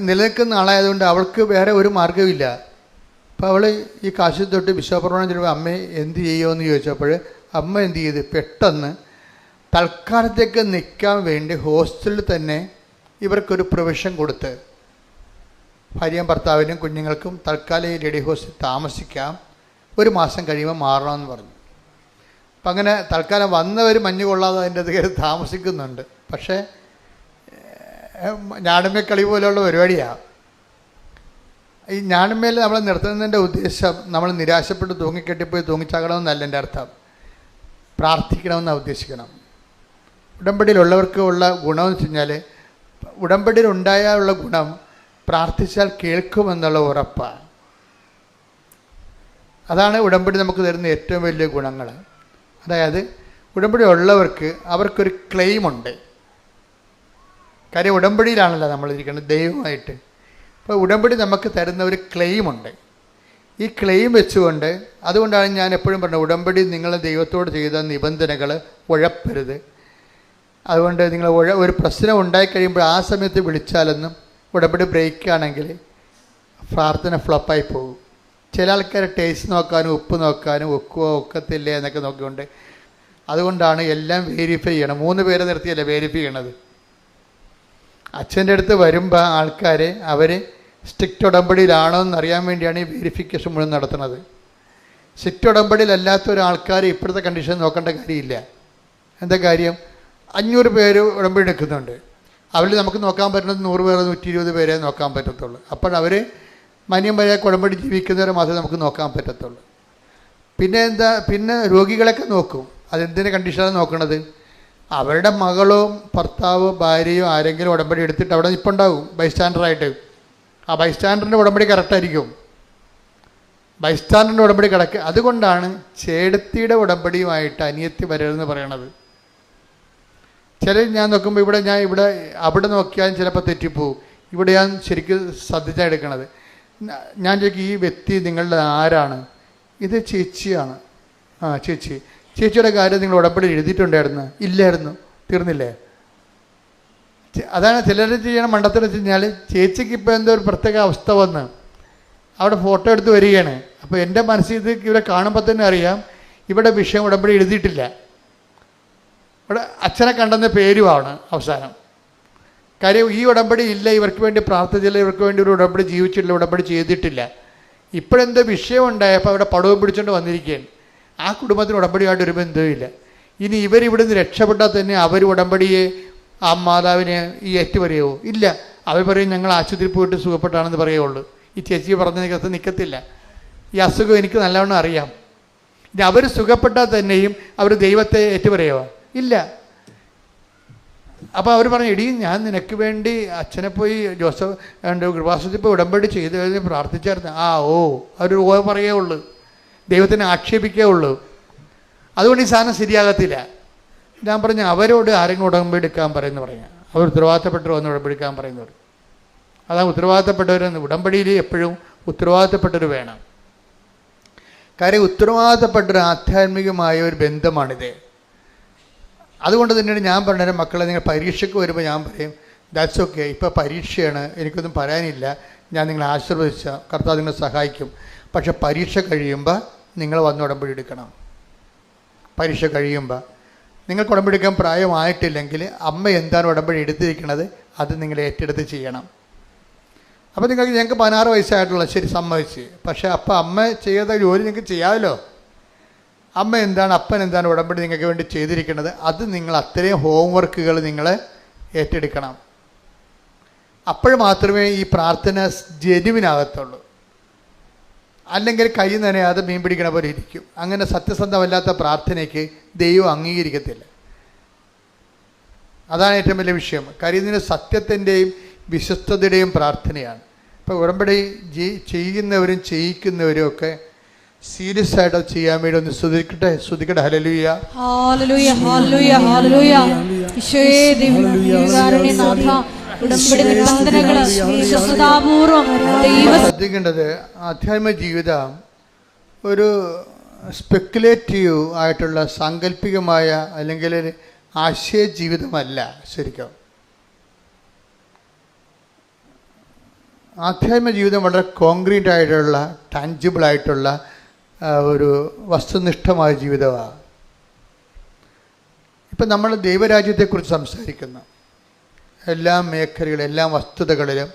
നിലനിൽക്കുന്ന ആളായതുകൊണ്ട് അവൾക്ക് വേറെ ഒരു മാർഗ്ഗമില്ല. അപ്പോൾ അവൾ ഈ കാശിൽ തൊട്ട് വിശ്വാസപ്രമാണം ചെല്ലുമ്പോൾ അമ്മ എന്ത് ചെയ്യുമെന്ന് ചോദിച്ചപ്പോൾ അമ്മ എന്ത് ചെയ്ത്, പെട്ടെന്ന് തൽക്കാലത്തേക്ക് നിൽക്കാൻ വേണ്ടി ഹോസ്റ്റലിൽ തന്നെ ഇവർക്കൊരു പ്രൊവിഷൻ കൊടുത്ത്, ഭാര്യയും ഭർത്താവിനും കുഞ്ഞുങ്ങൾക്കും തൽക്കാലം ഈ ലേഡി ഹോസ്റ്റലിൽ താമസിക്കാം, 1 മാസം കഴിയുമ്പോൾ മാറണമെന്ന് പറഞ്ഞു. അപ്പം അങ്ങനെ തൽക്കാലം വന്നവർ മഞ്ഞ് കൊള്ളാതെ അതിൻ്റെ കയറി താമസിക്കുന്നുണ്ട്. പക്ഷേ ഞാണമ്മക്കളി പോലെയുള്ള പരിപാടിയാണ്. ഈ ഞാണമ്മയിൽ നമ്മൾ നിർത്തുന്നതിൻ്റെ ഉദ്ദേശം നമ്മൾ നിരാശപ്പെട്ട് തൂങ്ങിക്കെട്ടിപ്പോയി തൂങ്ങിച്ചാകണമെന്നല്ല എൻ്റെ അർത്ഥം. പ്രാർത്ഥിക്കണമെന്നാണ് ഉദ്ദേശിക്കണം. ഉടമ്പടിയിലുള്ളവർക്ക് ഉള്ള ഗുണമെന്ന് വെച്ച് കഴിഞ്ഞാൽ, ഉടമ്പടിയിൽ ഉണ്ടായാലുള്ള ഗുണം പ്രാർത്ഥിച്ചാൽ കേൾക്കുമെന്നുള്ള ഉറപ്പാണ്. അതാണ് ഉടമ്പടി നമുക്ക് തരുന്ന ഏറ്റവും വലിയ ഗുണങ്ങൾ. അതായത് ഉടമ്പടി ഉള്ളവർക്ക് അവർക്കൊരു ക്ലെയിമുണ്ട്. കാര്യം ഉടമ്പടിയിലാണല്ലോ നമ്മളിരിക്കുന്നത് ദൈവമായിട്ട്. അപ്പോൾ ഉടമ്പടി നമുക്ക് തരുന്ന ഒരു ക്ലെയിമുണ്ട്. ഈ ക്ലെയിം വെച്ചുകൊണ്ട്, അതുകൊണ്ടാണ് ഞാൻ എപ്പോഴും പറഞ്ഞത്, ഉടമ്പടി നിങ്ങൾ ദൈവത്തോട് ചെയ്ത നിബന്ധനകൾ ഉഴപ്പരുത്. അതുകൊണ്ട് നിങ്ങൾ ഒരു പ്രശ്നം ഉണ്ടായിക്കഴിയുമ്പോൾ ആ സമയത്ത് വിളിച്ചാലൊന്നും ഉടമ്പടി ബ്രേക്ക് ആണെങ്കിൽ പ്രാർത്ഥന ഫ്ലോപ്പായി പോകും. ചില ആൾക്കാർ ടേസ്റ്റ് നോക്കാനും ഉപ്പ് നോക്കാനും ഒക്കുവോ ഒക്കത്തില്ലേ എന്നൊക്കെ നോക്കിക്കൊണ്ട്, അതുകൊണ്ടാണ് എല്ലാം വെരിഫൈ ചെയ്യണം. 3 പേരെ നിർത്തിയല്ലേ വെരിഫൈ ചെയ്യണത്. അച്ഛൻ്റെ അടുത്ത് വരുമ്പോൾ ആൾക്കാർ അവർ സ്ട്രിക്റ്റ് ഉടമ്പടിയിലാണോ എന്നറിയാൻ വേണ്ടിയാണ് ഈ വെരിഫിക്കേഷൻ മുഴുവൻ നടത്തുന്നത്. സ്ട്രിക്റ്റ് ഉടമ്പടിയിലല്ലാത്ത ഒരാൾക്കാർ ഇപ്പോഴത്തെ കണ്ടീഷൻ നോക്കേണ്ട കാര്യമില്ല. എന്താ കാര്യം? 500 പേര് ഉടമ്പടി എടുക്കുന്നുണ്ട്. അവരിൽ നമുക്ക് നോക്കാൻ പറ്റുന്നത് 100 പേരെ 120 പേരെ നോക്കാൻ പറ്റത്തുള്ളൂ. അപ്പോൾ അവർ മാന്യം വരെ ഉടമ്പടി ജീവിക്കുന്നവരെ മാത്രമേ നമുക്ക് നോക്കാൻ പറ്റത്തുള്ളൂ. പിന്നെ രോഗികളൊക്കെ നോക്കും. അതെന്തിൻ്റെ കണ്ടീഷനാണ് നോക്കണത്? അവരുടെ മകളോ ഭർത്താവോ ഭാര്യയോ ആരെങ്കിലും ഉടമ്പടി എടുത്തിട്ട് അവിടെ നിൽപ്പുണ്ടാവും ബൈസ്റ്റാൻഡറായിട്ട്. ആ ബൈസ്റ്റാൻഡറിൻ്റെ ഉടമ്പടി കറക്റ്റായിരിക്കും. ബൈസ്റ്റാൻഡറിൻ്റെ ഉടമ്പടി കിടക്കുക. അതുകൊണ്ടാണ് ചേടത്തിയുടെ ഉടമ്പടിയുമായിട്ട് അനിയത്തി വരരുതെന്ന് പറയണത്. ഞാൻ നോക്കുമ്പോൾ അവിടെ നോക്കിയാലും ചിലപ്പോൾ തെറ്റിപ്പോവും. ഇവിടെ ഞാൻ ശരിക്കും ശ്രദ്ധിച്ചാണ് എടുക്കണത്. ഞാൻ ചോദിക്കും, ഈ വ്യക്തി നിങ്ങളുടെ ആരാണ്? ഇത് ചേച്ചിയാണ്. ആ ചേച്ചിയുടെ കാര്യം നിങ്ങൾ ഉടമ്പടി എഴുതിയിട്ടുണ്ടായിരുന്നു? ഇല്ലായിരുന്നു. തീർന്നില്ലേ? അതാണ് ചിലർ ചെയ്യണം മണ്ടത്തിന് വെച്ച് കഴിഞ്ഞാൽ, ചേച്ചിക്ക് ഇപ്പോൾ എന്തോ ഒരു പ്രത്യേക അവസ്ഥ വന്ന് അവിടെ ഫോട്ടോ എടുത്ത് വരികയാണ്. അപ്പോൾ എൻ്റെ മനസ്സിൽ ഇത് ഇവിടെ കാണുമ്പോൾ തന്നെ അറിയാം, ഇവിടെ വിഷയം ഉടമ്പടി എഴുതിയിട്ടില്ല. ഇവിടെ അച്ഛനെ കണ്ടെന്ന പേരുമാണ് അവസാനം. കാര്യം ഈ ഉടമ്പടി ഇല്ല, ഇവർക്ക് വേണ്ടി പ്രാർത്ഥിച്ചില്ല, ഇവർക്ക് വേണ്ടി ഒരു ഉടമ്പടി ജീവിച്ചിട്ടില്ല, ഉടമ്പടി ചെയ്തിട്ടില്ല. ഇപ്പോഴെന്തോ വിഷയം ഉണ്ടായപ്പോൾ അവിടെ പടവും പിടിച്ചുകൊണ്ട് വന്നിരിക്കുകയാണ്. ആ കുടുംബത്തിന് ഉടമ്പടിയായിട്ട് ഒരു ബന്ധവുമില്ല. ഇനി ഇവരിവിടുന്ന് രക്ഷപ്പെട്ടാൽ തന്നെ അവർ ഉടമ്പടിയെ ആ മാതാവിനെ ഈ ഏറ്റു പറയുമോ? ഇല്ല. അവർ പറയും ഞങ്ങൾ ആശുപത്രിയിൽ പോയിട്ട് സുഖപ്പെട്ടാണെന്ന് പറയുള്ളൂ. ഈ ചേച്ചി പറഞ്ഞതിനകത്ത് നിൽക്കത്തില്ല. ഈ അസുഖം എനിക്ക് നല്ലവണ്ണം അറിയാം. ഇനി അവർ സുഖപ്പെട്ടാൽ തന്നെയും അവർ ദൈവത്തെ ഏറ്റു പറയുമോ? ഇല്ല. അപ്പോൾ അവർ പറഞ്ഞു, എടീ ഞാൻ നിനക്ക് വേണ്ടി അച്ഛനെ പോയി ജോസഫ് കൃപാസനത്തിൽ പോയി ഉടമ്പടി ചെയ്ത് കഴിഞ്ഞ് പ്രാർത്ഥിച്ചായിരുന്നു. അവർ പറയേ ഉള്ളൂ, ദൈവത്തിനെ ആക്ഷേപിക്കേ ഉള്ളൂ. അതുകൊണ്ട് ഈ സാധനം ശരിയാകത്തില്ല. ഞാൻ പറഞ്ഞു, അവരോട് ആരെങ്കിലും ഉടമ്പടി എടുക്കാൻ പറയുന്നു പറഞ്ഞാൽ അവർ ഉത്തരവാദിത്തപ്പെട്ടവർ വന്ന് ഉടമ്പടി എടുക്കാൻ പറയുന്നവർ. അതാണ് ഉത്തരവാദിത്തപ്പെട്ടവരെന്ന്. ഉടമ്പടിയിൽ എപ്പോഴും ഉത്തരവാദിത്തപ്പെട്ടവർ വേണം. കാര്യം ഉത്തരവാദിത്തപ്പെട്ടൊരു ആധ്യാത്മികമായ ഒരു ബന്ധമാണിത്. അതുകൊണ്ട് തന്നെയാണ് ഞാൻ പറഞ്ഞത്, മക്കളെ നിങ്ങൾ പരീക്ഷയ്ക്ക് വരുമ്പോൾ ഞാൻ പറയും ദാറ്റ്സ് ഓക്കെ, ഇപ്പോൾ പരീക്ഷയാണ്, എനിക്കൊന്നും പറയാനില്ല, ഞാൻ നിങ്ങളെ ആശീർവദിച്ച കർത്താവ് നിങ്ങളെ സഹായിക്കും. പക്ഷെ പരീക്ഷ കഴിയുമ്പോൾ നിങ്ങൾ വന്ന് ഉടമ്പടി എടുക്കണം. പരീക്ഷ കഴിയുമ്പോൾ നിങ്ങൾക്ക് ഉടമ്പടി എടുക്കാൻ പ്രായമായിട്ടില്ലെങ്കിൽ അമ്മ എന്താണ് ഉടമ്പടി എടുത്തിരിക്കുന്നത് അത് നിങ്ങൾ ഏറ്റെടുത്ത് ചെയ്യണം. അപ്പോൾ ഞങ്ങൾക്ക് 16 വയസ്സായിട്ടുള്ള ശരി സമ്മതിച്ച്. പക്ഷേ അപ്പം അമ്മ ചെയ്ത ജോലി നിങ്ങൾക്ക് ചെയ്യാമല്ലോ. അമ്മ എന്താണ്, അപ്പൻ എന്താണ് ഉടമ്പടി നിങ്ങൾക്ക് വേണ്ടി ചെയ്തിരിക്കുന്നത്, അത് നിങ്ങൾ അത്രയും ഹോംവർക്കുകൾ നിങ്ങൾ ഏറ്റെടുക്കണം. അപ്പോൾ മാത്രമേ ഈ പ്രാർത്ഥന ജനുവിനാകത്തുള്ളൂ. അല്ലെങ്കിൽ കൈ നനയാതെ മീൻ പിടിക്കണ പോലെ ഇരിക്കും. അങ്ങനെ സത്യസന്ധമല്ലാത്ത പ്രാർത്ഥനയ്ക്ക് ദൈവം അംഗീകരിക്കത്തില്ല. അതാണ് ഏറ്റവും വലിയ വിഷയം. കാര്യം ഇതിന് സത്യത്തിൻ്റെയും വിശ്വസ്തതയുടെയും പ്രാർത്ഥനയാണ്. ഇപ്പോൾ ഉടമ്പടി ചെയ്യുന്നവരും ചെയ്യിക്കുന്നവരും ഒക്കെ സീരിയസ് ആയിട്ട് ചെയ്യാൻ വേണ്ടി ഒന്ന് സ്തുതിക്കട്ടെ. ഹല്ലേലൂയ, ഹല്ലേലൂയ, ഹല്ലേലൂയ, ഹല്ലേലൂയ. ഈശോയേ ദിവ്യകാരുണ്യനാഥ, ഉടമ്പടി നിബന്ധനകൾ വിശ്വസ്തതാപൂർവ്വം ശ്രദ്ധിക്കേണ്ടത് ആധ്യാത്മിക ജീവിതം ഒരു സ്പെക്കുലേറ്റീവ് ആയിട്ടുള്ള സാങ്കല്പികമായ അല്ലെങ്കിൽ ഒരു ആശയ ജീവിതമല്ല. ശരിക്കും ആധ്യാത്മിക ജീവിതം വളരെ കോൺക്രീറ്റ് ആയിട്ടുള്ള ടാഞ്ചിബിൾ ആയിട്ടുള്ള ഒരു വസ്തുനിഷ്ഠമായ ജീവിതമാണ്. ഇപ്പം നമ്മൾ ദൈവരാജ്യത്തെക്കുറിച്ച് സംസാരിക്കുന്നു. എല്ലാ മേഖലകളിലും, എല്ലാ വസ്തുതകളിലും,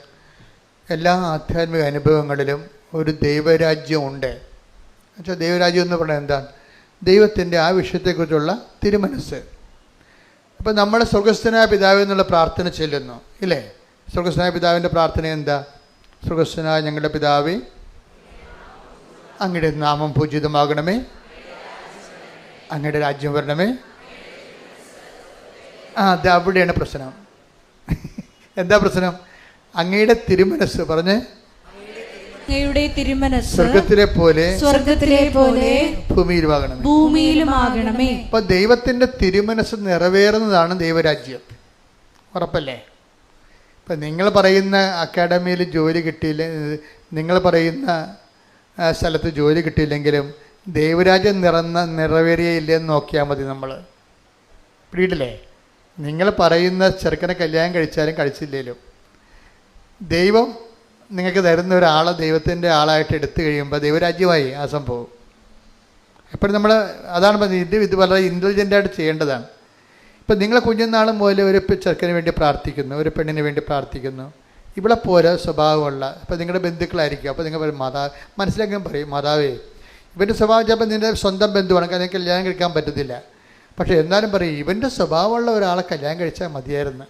എല്ലാ ആധ്യാത്മിക അനുഭവങ്ങളിലും ഒരു ദൈവരാജ്യമുണ്ട്. എന്നുവെച്ചാൽ ദൈവരാജ്യം എന്ന് പറയുന്നത് എന്താണ്? ദൈവത്തിൻ്റെ ആ വിഷയത്തെക്കുറിച്ചുള്ള തിരുമനസ്സ്. അപ്പം നമ്മൾ സ്വർഗസ്ഥനായ പിതാവ് എന്നുള്ള പ്രാർത്ഥന ചെല്ലുന്നു, ഇല്ലേ? സ്വർഗസ്ഥനായ പിതാവിൻ്റെ പ്രാർത്ഥന എന്താ? സ്വർഗസ്ഥനായ ഞങ്ങളുടെ പിതാവേ, അങ്ങയുടെ നാമം പൂജിതമാകണമേ, അങ്ങയുടെ രാജ്യം വരണമേ. അത് അവിടെയാണ് പ്രശ്നം. എന്താ പ്രശ്നം? അങ്ങയുടെ തിരുമനസ് പറഞ്ഞ് സ്വർഗത്തിലെ പോലെ ഭൂമിയിലുമാകണമേ. അപ്പൊ ദൈവത്തിന്റെ തിരുമനസ് നിറവേറുന്നതാണ് ദൈവരാജ്യം. ഉറപ്പല്ലേ? ഇപ്പം നിങ്ങൾ പറയുന്ന അക്കാഡമിയിൽ ജോലി കിട്ടിയില്ല, നിങ്ങൾ പറയുന്ന സ്ഥലത്ത് ജോലി കിട്ടിയില്ലെങ്കിലും ദൈവരാജ്യം നിറവേറിയില്ലെന്ന് നോക്കിയാൽ മതി. നമ്മൾ പിടിയിട്ടില്ലേ? നിങ്ങൾ പറയുന്ന ചെറുക്കനെ കല്യാണം കഴിച്ചാലും കഴിച്ചില്ലേലും ദൈവം നിങ്ങൾക്ക് തരുന്ന ഒരാളെ ദൈവത്തിൻ്റെ ആളായിട്ട് എടുത്തു കഴിയുമ്പോൾ ദൈവരാജ്യമായി ആ സംഭവം. എപ്പോഴും നമ്മൾ അതാണ് പറഞ്ഞത്, ഇത് വളരെ ഇൻ്റലിജൻ്റായിട്ട് ചെയ്യേണ്ടതാണ്. ഇപ്പം നിങ്ങൾ കുഞ്ഞുനാൾ മുതൽ ഒരു ചെറുക്കന് വേണ്ടി പ്രാർത്ഥിക്കുന്നു, ഒരു പെണ്ണിന് വേണ്ടി പ്രാർത്ഥിക്കുന്നു. ഇവിടെ പോലെ സ്വഭാവമുള്ള ഇപ്പം നിങ്ങളുടെ ബന്ധുക്കളായിരിക്കും. അപ്പോൾ നിങ്ങൾ പറയും മനസ്സിലാക്കാൻ പറയും, മാതാവേ ഇവൻ്റെ സ്വഭാവം ചിലപ്പോൾ നിൻ്റെ സ്വന്തം ബന്ധുവാണ്, കാരണം കല്യാണം കഴിക്കാൻ പറ്റത്തില്ല. പക്ഷേ എന്നാലും പറയും ഇവൻ്റെ സ്വഭാവമുള്ള ഒരാളെ കല്യാണം കഴിച്ചാൽ മതിയായിരുന്നു.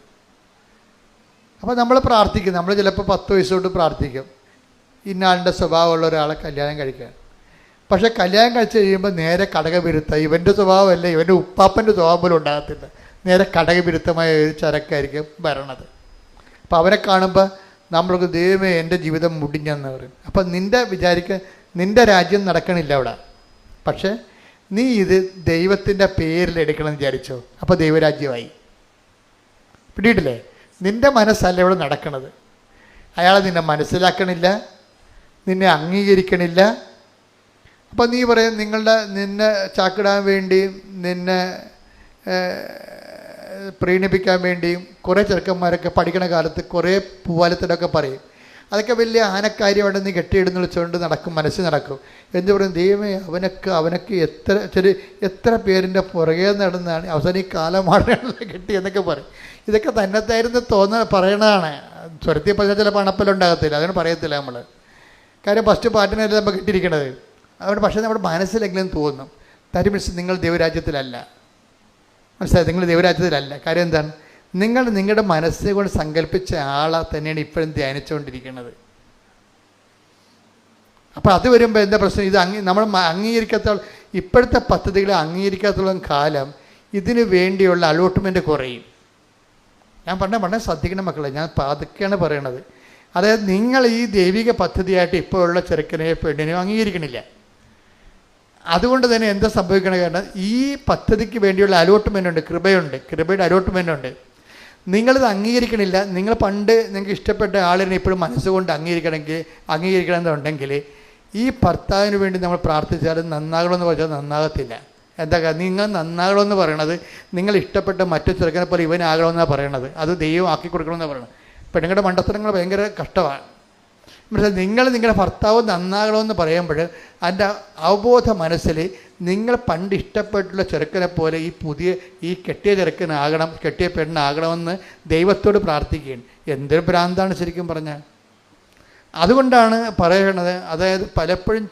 അപ്പോൾ നമ്മൾ പ്രാർത്ഥിക്കും. നമ്മൾ ചിലപ്പോൾ 10 വയസ്സ് തൊട്ട് പ്രാർത്ഥിക്കും ഇന്നാളിൻ്റെ സ്വഭാവമുള്ള ഒരാളെ കല്യാണം കഴിക്കാൻ. പക്ഷേ കല്യാണം കഴിച്ച് കഴിയുമ്പോൾ നേരെ കടകവിരുദ്ധ, ഇവൻ്റെ സ്വഭാവമല്ല, ഇവൻ്റെ ഉപ്പാപ്പൻ്റെ സ്വഭാവം പോലും ഉണ്ടാകത്തില്ല. നേരെ കടകവിരുദ്ധമായ ഒരു ചരക്കായിരിക്കും വരണത്. അപ്പോൾ അവരെ കാണുമ്പോൾ നമ്മൾക്ക് ദൈവമേ എൻ്റെ ജീവിതം മുടിഞ്ഞെന്ന് പറയും. അപ്പം നിൻ്റെ രാജ്യം നടക്കണില്ല അവിടെ. പക്ഷേ നീ ഇത് ദൈവത്തിൻ്റെ പേരിൽ എടുക്കണമെന്ന് വിചാരിച്ചോ, അപ്പോൾ ദൈവരാജ്യമായി. പിടിയിട്ടില്ലേ? നിൻ്റെ മനസ്സല്ല ഇവിടെ നടക്കണത്. അയാളെ നിന്നെ മനസ്സിലാക്കണില്ല, നിന്നെ അംഗീകരിക്കണില്ല. അപ്പം നീ പറയും നിന്നെ ചാക്കിടാൻ വേണ്ടിയും നിന്നെ പ്രീണിപ്പിക്കാൻ വേണ്ടിയും കുറേ ചെറുക്കന്മാരൊക്കെ പഠിക്കണ കാലത്ത് കുറേ പൂവാലത്തിലൊക്കെ പറയും. അതൊക്കെ വലിയ ആനക്കാര്യമായിട്ട് നീ കെട്ടിയിടുന്ന വിളിച്ചുകൊണ്ട് നടക്കും, മനസ്സിൽ നടക്കും. എന്ത് പറയും? ദൈവമേ അവനൊക്കെ എത്ര പേരിൻ്റെ പുറകെ നടന്നാണ് അവസാനം ഈ കാലമാടകളെ കെട്ടി എന്നൊക്കെ പറയും. ഇതൊക്കെ തന്നെത്തായിരുന്നു പറയണതാണ്. സ്വരത്തിൽ പറഞ്ഞാൽ ചിലപ്പോൾ അണപ്പലുണ്ടാകത്തില്ല, അതിന് പറയത്തില്ല നമ്മൾ. കാര്യം ഫസ്റ്റ് പാട്ടിനല്ല നമ്മൾ കിട്ടിയിരിക്കണത്. അതുകൊണ്ട് പക്ഷേ നമ്മുടെ മനസ്സിലെങ്കിലും തോന്നും ദാറ്റ് മീൻസ് നിങ്ങൾ ദൈവരാജ്യത്തിലല്ല. മനസ്സിലായി? നിങ്ങൾ ദൈവരാജ്യത്തിലല്ല. കാര്യം എന്താണ്? നിങ്ങൾ നിങ്ങളുടെ മനസ്സ് കൊണ്ട് സങ്കല്പിച്ച ആളെ തന്നെയാണ് ഇപ്പോഴും ധ്യാനിച്ചുകൊണ്ടിരിക്കുന്നത്. അപ്പോൾ അത് വരുമ്പോൾ എന്താ പ്രശ്നം? ഇത് നമ്മൾ അംഗീകരിക്കാത്തോളം, ഇപ്പോഴത്തെ പദ്ധതികളെ അംഗീകരിക്കാത്തോളം കാലം ഇതിനു വേണ്ടിയുള്ള അലോട്ട്മെൻറ്റ് കുറയും. ഞാൻ പറഞ്ഞ ശ്രദ്ധിക്കണം മക്കളെ, ഞാൻ അതൊക്കെയാണ് പറയണത്. അതായത് നിങ്ങൾ ഈ ദൈവിക പദ്ധതിയായിട്ട് ഇപ്പോൾ ഉള്ള ചെറുക്കനെയോ പെണ്ണിനെയോ അംഗീകരിക്കണില്ല. അതുകൊണ്ട് തന്നെ എന്താ സംഭവിക്കണത്? കാരണം ഈ പദ്ധതിക്ക് വേണ്ടിയുള്ള അലോട്ട്മെൻ്റ് ഉണ്ട്, കൃപയുടെ അലോട്ട്മെൻ്റ് ഉണ്ട്. നിങ്ങളിത് അംഗീകരിക്കണില്ല. നിങ്ങൾ പണ്ട് നിങ്ങൾക്ക് ഇഷ്ടപ്പെട്ട ആളിനെ ഇപ്പോഴും മനസ്സുകൊണ്ട് അംഗീകരിക്കണമെന്നുണ്ടെങ്കിൽ ഈ ഭർത്താവിന് വേണ്ടി നമ്മൾ പ്രാർത്ഥിച്ചാൽ നന്നാകണമെന്ന് പറഞ്ഞാൽ നന്നാകത്തില്ല. എന്താ കാരണം? നിങ്ങൾ നന്നാകണമെന്ന് പറയണത് നിങ്ങൾ ഇഷ്ടപ്പെട്ട മറ്റു ചെറുക്കനെ പോലെ ഇവനാകണമെന്നാണ് പറയണത്. അത് ദൈവം ആക്കി കൊടുക്കണമെന്നാണ് പറയണത്. പെണ്ണുങ്ങളുടെ മണ്ടത്തരങ്ങൾ ഭയങ്കര കഷ്ടമാണ്. നിങ്ങൾ നിങ്ങളുടെ ഭർത്താവ് നന്നാകണമെന്ന് പറയുമ്പോൾ അതിൻ്റെ അവബോധ മനസ്സിൽ നിങ്ങൾ പണ്ട് ഇഷ്ടപ്പെട്ടുള്ള ചെറുക്കനെ പോലെ ഈ കെട്ടിയ ചെറുക്കനാകണം, കെട്ടിയ പെണ്ണാകണമെന്ന് ദൈവത്തോട് പ്രാർത്ഥിക്കുകയാണ്. എന്തൊരു ഭ്രാന്താണ് ശരിക്കും പറഞ്ഞാൽ. അതുകൊണ്ടാണ് പറയണത്, അതായത് പലപ്പോഴും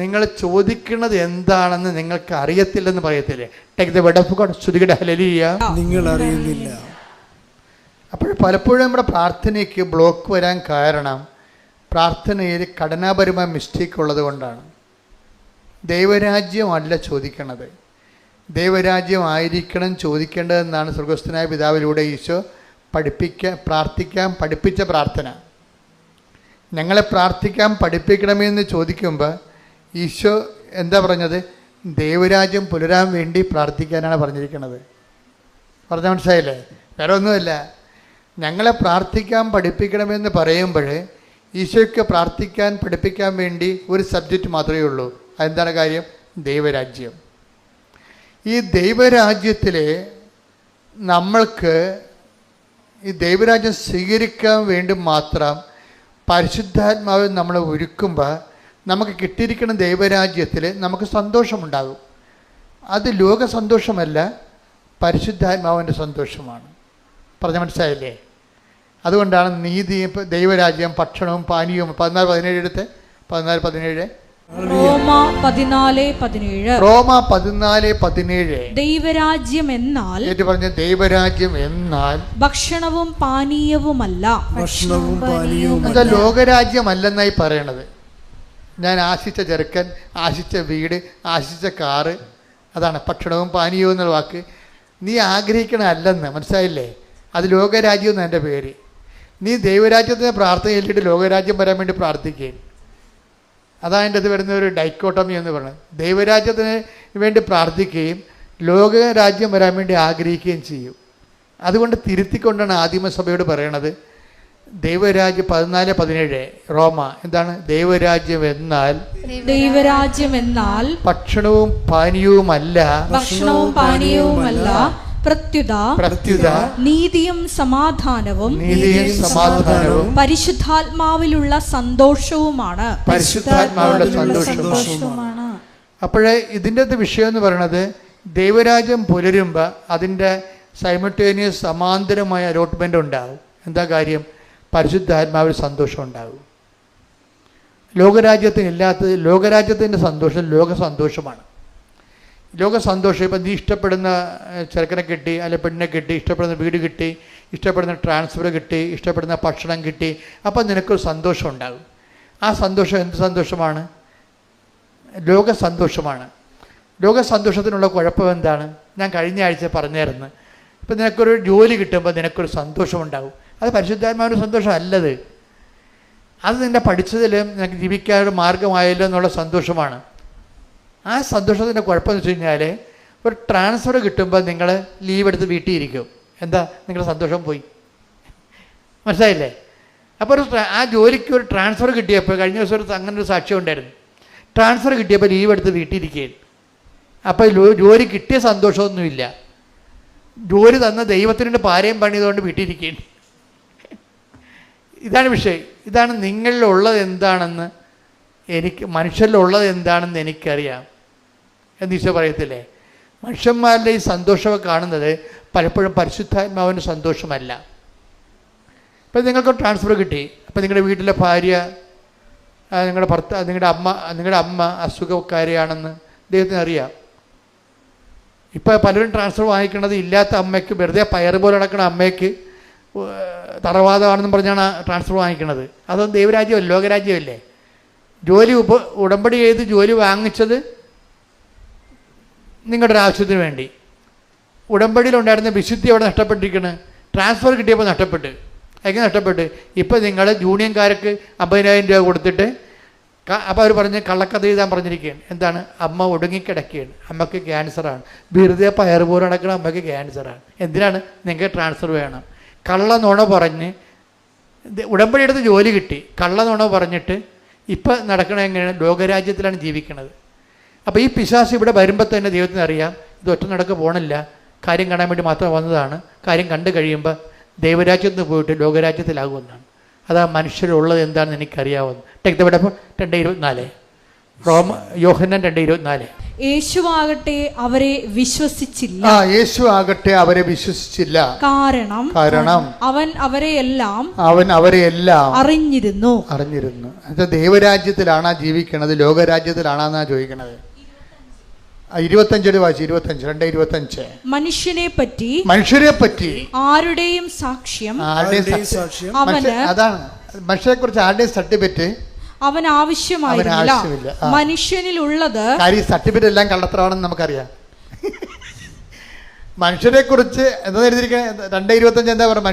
നിങ്ങൾ ചോദിക്കുന്നത് എന്താണെന്ന് നിങ്ങൾക്ക് അറിയത്തില്ലെന്ന് പറയത്തില്ലേ? Take the word of God. ശ്രുതികട ഹല്ലേലൂയ. നിങ്ങൾ അറിയുന്നില്ല. അപ്പോൾ പലപ്പോഴും നമ്മുടെ പ്രാർത്ഥനയ്ക്ക് ബ്ലോക്ക് വരാൻ കാരണം പ്രാർത്ഥനയിൽ ഘടനാപരമായ മിസ്റ്റേക്ക് ഉള്ളത് കൊണ്ടാണ്. ദൈവരാജ്യമല്ല ചോദിക്കണത്, ദൈവരാജ്യം ആയിരിക്കണം ചോദിക്കേണ്ടതെന്നാണ് സ്വർഗ്ഗസ്ഥനായ പിതാവിലൂടെ ഈശോ പ്രാർത്ഥിക്കാൻ പഠിപ്പിച്ച പ്രാർത്ഥന. ഞങ്ങളെ പ്രാർത്ഥിക്കാൻ പഠിപ്പിക്കണമെന്ന് ചോദിക്കുമ്പോൾ ഈശോ എന്താ പറഞ്ഞത്? ദൈവരാജ്യം പുലരാൻ വേണ്ടി പ്രാർത്ഥിക്കാനാണ് പറഞ്ഞിരിക്കുന്നത്. പറഞ്ഞ മനസ്സിലായില്ലേ? വേറെ ഒന്നുമല്ല. ഞങ്ങളെ പ്രാർത്ഥിക്കാൻ പഠിപ്പിക്കണമെന്ന് പറയുമ്പോൾ ഈശോയ്ക്ക് പ്രാർത്ഥിക്കാൻ പഠിപ്പിക്കാൻ വേണ്ടി ഒരു സബ്ജക്റ്റ് മാത്രമേ ഉള്ളൂ. അതെന്താണ് കാര്യം? ദൈവരാജ്യം. ഈ ദൈവരാജ്യത്തിൽ നമ്മൾക്ക് ഈ ദൈവരാജ്യം സ്വീകരിക്കാൻ വേണ്ടി മാത്രം പരിശുദ്ധാത്മാവ് നമ്മളെ ഒരുക്കുമ്പോൾ നമുക്ക് കിട്ടിയിരിക്കുന്ന ദൈവരാജ്യത്തിൽ നമുക്ക് സന്തോഷമുണ്ടാകും. അത് ലോക സന്തോഷമല്ല, പരിശുദ്ധാത്മാവിൻ്റെ സന്തോഷമാണ്. പറഞ്ഞ മനസ്സിലായില്ലേ? അതുകൊണ്ടാണ് നീതി, ദൈവരാജ്യം, ഭക്ഷണവും പാനീയവും. 14:17 എടുത്ത് 14:17. റോമ 14:17. ദൈവരാജ്യം എന്നാൽ, ഏറ്റു പറഞ്ഞ ദൈവരാജ്യം എന്നാൽ ഭക്ഷണവും പാനീയവുമല്ല. എന്താ ലോകരാജ്യമല്ലെന്നായി പറയണത്? ഞാൻ ആശിച്ച ചെറുക്കൻ, ആശിച്ച വീട്, ആശിച്ച കാറ്, അതാണ് ഭക്ഷണവും പാനീയവും എന്നുള്ള വാക്ക്. നീ ആഗ്രഹിക്കണമല്ലെന്ന് മനസ്സിലായില്ലേ? അത് ലോകരാജ്യം എന്ന് എൻ്റെ പേര്. നീ ദൈവരാജ്യത്തിന് പ്രാർത്ഥന ചൊല്ലിയിട്ട് ലോകരാജ്യം വരാൻ വേണ്ടി പ്രാർത്ഥിക്കുകയും, അതാണ് എൻ്റെ അത് വരുന്ന ഒരു ഡൈക്കോട്ടമി എന്ന് പറയുന്നത്. ദൈവരാജ്യത്തിന് വേണ്ടി പ്രാർത്ഥിക്കുകയും ലോകരാജ്യം വരാൻ വേണ്ടി ആഗ്രഹിക്കുകയും ചെയ്യും. അതുകൊണ്ട് തിരുത്തിക്കൊണ്ടാണ് ആദിമസഭയോട് പറയണത് ദൈവരാജ്യം. 14:17 റോമ എന്താണ്? ദൈവരാജ്യം എന്നാൽ ഭക്ഷണവും പാനീയവുമല്ല, പ്രത്യുത നീതിയും സമാധാനവും പരിശുദ്ധാത്മാവിലുള്ള സന്തോഷവുമാണ്. അപ്പോഴേ ഇതിൻ്റെ വിഷയം എന്ന് പറയുന്നത് ദൈവരാജ്യം പുലരുമ്പോൾ അതിൻ്റെ സൈമൾട്ടേനിയസ് സമാന്തരമായ അലോട്ട്മെൻ്റ് ഉണ്ടാകും. എന്താ കാര്യം? പരിശുദ്ധാത്മാവിൽ സന്തോഷം ഉണ്ടാകും. ലോകരാജ്യത്തിനില്ലാത്തത്, ലോകരാജ്യത്തിൻ്റെ സന്തോഷം ലോക സന്തോഷമാണ്. ലോക സന്തോഷം ഇപ്പം നീ ഇഷ്ടപ്പെടുന്ന ചെറുക്കനെ കിട്ടി, അല്ലെ പെണ്ണിനെ കിട്ടി, ഇഷ്ടപ്പെടുന്ന വീട് കിട്ടി, ഇഷ്ടപ്പെടുന്ന ട്രാൻസ്ഫർ കിട്ടി, ഇഷ്ടപ്പെടുന്ന ഭക്ഷണം കിട്ടി, അപ്പം നിനക്കൊരു സന്തോഷം ഉണ്ടാകും. ആ സന്തോഷം എന്ത് സന്തോഷമാണ്? ലോക സന്തോഷമാണ്. ലോക സന്തോഷത്തിനുള്ള കുഴപ്പം എന്താണ്? ഞാൻ കഴിഞ്ഞ ആഴ്ച പറഞ്ഞായിരുന്നു. ഇപ്പം നിനക്കൊരു ജോലി കിട്ടുമ്പോൾ നിനക്കൊരു സന്തോഷമുണ്ടാകും. അത് പരിശുദ്ധാത്മാവിൻ്റെ സന്തോഷം അല്ലത്. അത് നിന്നെ പഠിച്ചതിലും നിനക്ക് ജീവിക്കാനൊരു മാർഗമായല്ലോ എന്നുള്ള സന്തോഷമാണ്. ആ സന്തോഷത്തിൻ്റെ കുഴപ്പമെന്ന് വെച്ച് കഴിഞ്ഞാൽ ഒരു ട്രാൻസ്ഫർ കിട്ടുമ്പോൾ നിങ്ങൾ ലീവ് എടുത്ത് വീട്ടിൽ ഇരിക്കും. എന്താ? നിങ്ങളുടെ സന്തോഷം പോയി. മനസ്സിലായില്ലേ? അപ്പോൾ ആ ജോലിക്ക് ഒരു ട്രാൻസ്ഫർ കിട്ടിയപ്പോൾ, കഴിഞ്ഞ ദിവസം അങ്ങനെ ഒരു സാക്ഷ്യം ഉണ്ടായിരുന്നു. ട്രാൻസ്ഫർ കിട്ടിയപ്പോൾ ലീവ് എടുത്ത് വീട്ടിലിരിക്കുകയും, അപ്പോൾ ജോലി കിട്ടിയ സന്തോഷമൊന്നുമില്ല. ജോലി തന്ന ദൈവത്തിൻ്റെ പാരയും പണിയതുകൊണ്ട് വീട്ടിലിരിക്കുകയും. ഇതാണ് വിഷയം. ഇതാണ് നിങ്ങളിലുള്ളത് എന്താണെന്ന് മനുഷ്യരിലുള്ളത് എന്താണെന്ന് എനിക്കറിയാം എന്ന് ഈശോ പറയത്തില്ലേ? മനുഷ്യന്മാരുടെ ഈ സന്തോഷമൊക്കെ കാണുന്നത് പലപ്പോഴും പരിശുദ്ധാത്മാവിൻ്റെ സന്തോഷമല്ല. ഇപ്പം നിങ്ങൾക്ക് ട്രാൻസ്ഫർ കിട്ടി, അപ്പം നിങ്ങളുടെ വീട്ടിലെ ഭാര്യ, നിങ്ങളുടെ അമ്മ അസുഖക്കാരിയാണെന്ന് ദൈവത്തിന് അറിയാം. ഇപ്പം പലരും ട്രാൻസ്ഫർ വാങ്ങിക്കണത് ഇല്ലാത്ത അമ്മയ്ക്ക്, വെറുതെ പയറ് പോലെ നടക്കുന്ന അമ്മയ്ക്ക് തറവാദമാണെന്നും പറഞ്ഞാണ് ട്രാൻസ്ഫർ വാങ്ങിക്കണത്. അതൊന്നും ദൈവരാജ്യമല്ല, ലോകരാജ്യമല്ലേ. ഉടമ്പടി ചെയ്ത് ജോലി വാങ്ങിച്ചത് നിങ്ങളുടെ ഒരു ആവശ്യത്തിന് വേണ്ടി. ഉടമ്പടിയിലുണ്ടായിരുന്ന വിശുദ്ധി അവിടെ നഷ്ടപ്പെട്ടിരിക്കുന്നത്. ട്രാൻസ്ഫർ കിട്ടിയപ്പോൾ നഷ്ടപ്പെട്ട്. എങ്ങനെ നഷ്ടപ്പെട്ട്? ഇപ്പം നിങ്ങൾ യൂണിയൻകാർക്ക് 50,000 രൂപ കൊടുത്തിട്ട് അപ്പോൾ അവർ പറഞ്ഞ് കള്ളക്കഥ എഴുതാൻ പറഞ്ഞിരിക്കുകയാണ്. എന്താണ്? അമ്മ ഒടുങ്ങിക്കിടക്കുകയാണ്, അമ്മയ്ക്ക് ക്യാൻസറാണ്. വെറുതെ പയർ പോലെ നടക്കണം, അമ്മയ്ക്ക് ക്യാൻസറാണ്. എന്തിനാണ്? നിങ്ങൾക്ക് ട്രാൻസ്ഫർ വേണം. കള്ള നുണ പറഞ്ഞ് ഉടമ്പടി എടുത്ത് ജോലി കിട്ടി, കള്ള നുണ പറഞ്ഞിട്ട് ഇപ്പം നടക്കണ എങ്ങനെയാണ്? ലോകരാജ്യത്തിലാണ് ജീവിക്കുന്നത്. അപ്പോൾ ഈ പിശാച് ഇവിടെ വരുമ്പോൾ തന്നെ ദൈവത്തിന് അറിയാം ഇത് ഒറ്റ നടക്ക് പോകണില്ല, കാര്യം കാണാൻ വേണ്ടി മാത്രം വന്നതാണ്. കാര്യം കണ്ടു കഴിയുമ്പോൾ ദൈവരാജ്യത്ത് നിന്ന് പോയിട്ട് ലോകരാജ്യത്തിലാകുമെന്നാണ്. അതാ മനുഷ്യരുള്ളത് എന്താണെന്ന് എനിക്കറിയാവുന്നു. ടെക്തവിടപ്പം 2:24, യോഹന്നാൻ 2:24. യേശുവാകട്ടെ അവരെ വിശ്വസിച്ചില്ല. യേശുവാകട്ടെ അവരെ വിശ്വസിച്ചില്ല. കാരണം അവൻ അവരെയെല്ലാം അറിഞ്ഞിരുന്നു. ദൈവരാജ്യത്തിലാണാ ജീവിക്കണത്, ലോകരാജ്യത്തിലാണെന്നാ ചോദിക്കണത്. 25 വായിച്ചു. 2:25. മനുഷ്യരെ പറ്റി ആരുടെയും സാക്ഷ്യം അതാണ്. മനുഷ്യരെ കുറിച്ച് ആരുടെയും സർട്ടിഫിക്കറ്റ് അവൻ ആവശ്യമായിരുന്നില്ല. മനുഷ്യനിലുള്ളത് സർട്ടിഫിക്കറ്റ് എല്ലാം കള്ളത്തരമാണെന്ന് നമുക്കറിയാം. മനുഷ്യരെ കുറിച്ച് എന്താ എഴുതിയിരിക്കുന്നത്? 2:25 എന്താ പറയുക?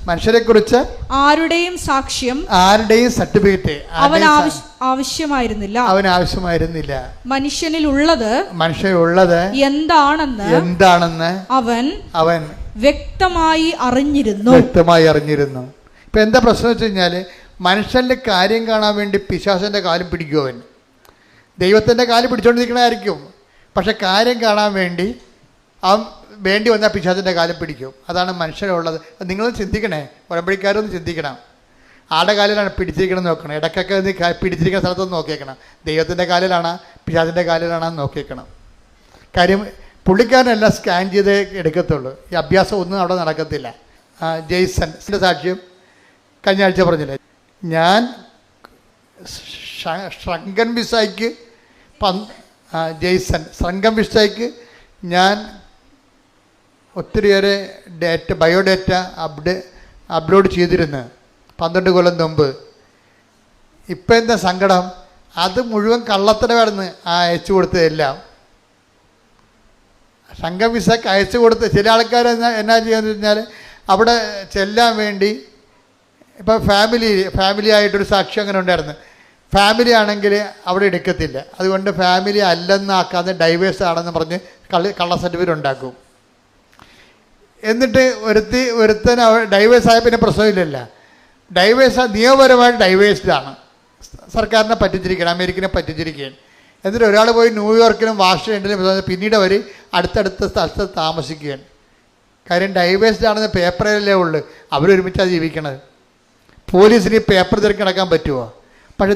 മനുഷ്യരെ കുറിച്ച് ആരുടെയും സാക്ഷ്യം, ആരുടെയും സർട്ടിഫിക്കറ്റ് അവൻ ആവശ്യമായിരുന്നില്ല. മനുഷ്യനിലുള്ളത് എന്താണെന്ന് അവൻ വ്യക്തമായി അറിഞ്ഞിരുന്നു. ഇപ്പൊ എന്താ പ്രശ്നം വെച്ച് കഴിഞ്ഞാൽ, മനുഷ്യന്റെ കാര്യം കാണാൻ വേണ്ടി പിശാചന്റെ കാലും പിടിക്കും. അവൻ ദൈവത്തിന്റെ കാല് പിടിച്ചോണ്ടിരിക്കണായിരിക്കും, പക്ഷെ കാര്യം കാണാൻ വേണ്ടി അവൻ വേണ്ടി വന്നാൽ പിശാചന്റെ കാലം പിടിക്കും. അതാണ് മനുഷ്യരുള്ളത്. നിങ്ങളൊന്ന് ചിന്തിക്കണേ, ഉടമ്പടിക്കാരൊന്ന് ചിന്തിക്കണം. ആടെ കാലിലാണ് പിടിച്ചിരിക്കണം നോക്കണം. ഇടയ്ക്കൊക്കെ പിടിച്ചിരിക്കുന്ന സ്ഥലത്തൊന്ന് നോക്കിയേക്കണം. ദൈവത്തിൻ്റെ കാലിലാണോ പിശാചിൻ്റെ കാലിലാണോ നോക്കിയേക്കണം. കാര്യം പുള്ളിക്കാരനെല്ലാം സ്കാൻ ചെയ്ത് എടുക്കത്തുള്ളൂ. ഈ അഭ്യാസം ഒന്നും അവിടെ നടക്കത്തില്ല. ജെയ്സന്റെ സാക്ഷ്യം കഴിഞ്ഞ ആഴ്ച പറഞ്ഞില്ലേ, ഞാൻ ശ്രങ്കൻ വിസായ്ക്ക് ശ്രങ്കം വിസായ്ക്ക് ഞാൻ ഒത്തിരിയേറെ ബയോഡേറ്റ അപ്ലോഡ് ചെയ്തിരുന്നു 12 കൊല്ലം മുമ്പ്. ഇപ്പം എന്താ സങ്കടം? അത് മുഴുവൻ കള്ളത്തരമായിരുന്നു അയച്ചു കൊടുത്തതെല്ലാം. സംഘം വിസക്ക് അയച്ചു കൊടുത്ത് ചില ആൾക്കാർ എന്നാ ചെയ്യാന്ന് വെച്ചാൽ അവിടെ ചെല്ലാൻ വേണ്ടി ഇപ്പം ഫാമിലി ആയിട്ടൊരു സാക്ഷി അങ്ങനെ ഉണ്ടായിരുന്നു. ഫാമിലി ആണെങ്കിൽ അവിടെ എടുക്കത്തില്ല. അതുകൊണ്ട് ഫാമിലി അല്ലെന്നാക്കാതെ ഡൈവേഴ്സ് ആണെന്ന് പറഞ്ഞ് കള്ള സർട്ടിഫിക്കറ്റ് ഉണ്ടാക്കും. എന്നിട്ട് ഒരുത്തൻ ഡൈവേഴ്സ് ആയ പിന്നെ പ്രശ്നമില്ലല്ലോ. ഡൈവേഴ്സ് നിയമപരമായിട്ട് ഡൈവേഴ്സ്ഡാണ്. സർക്കാരിനെ പറ്റിച്ചിരിക്കുകയാണ്, അമേരിക്കനെ പറ്റിച്ചിരിക്കുകയാണ്. എന്നിട്ട് ഒരാൾ പോയി ന്യൂയോർക്കിലും വാഷിംഗ്ടണിലും പിന്നീട് അവർ അടുത്തടുത്ത സ്ഥലത്ത് താമസിക്കുകയാണ്. കാര്യം ഡൈവേഴ്സ്ഡ് ആണെന്ന് പേപ്പറിലേ ഉള്ളൂ. അവരൊരുമിച്ചാണ് ജീവിക്കണത്. പോലീസിന് ഈ പേപ്പർ തിരക്കി നടക്കാൻ പറ്റുമോ? പക്ഷെ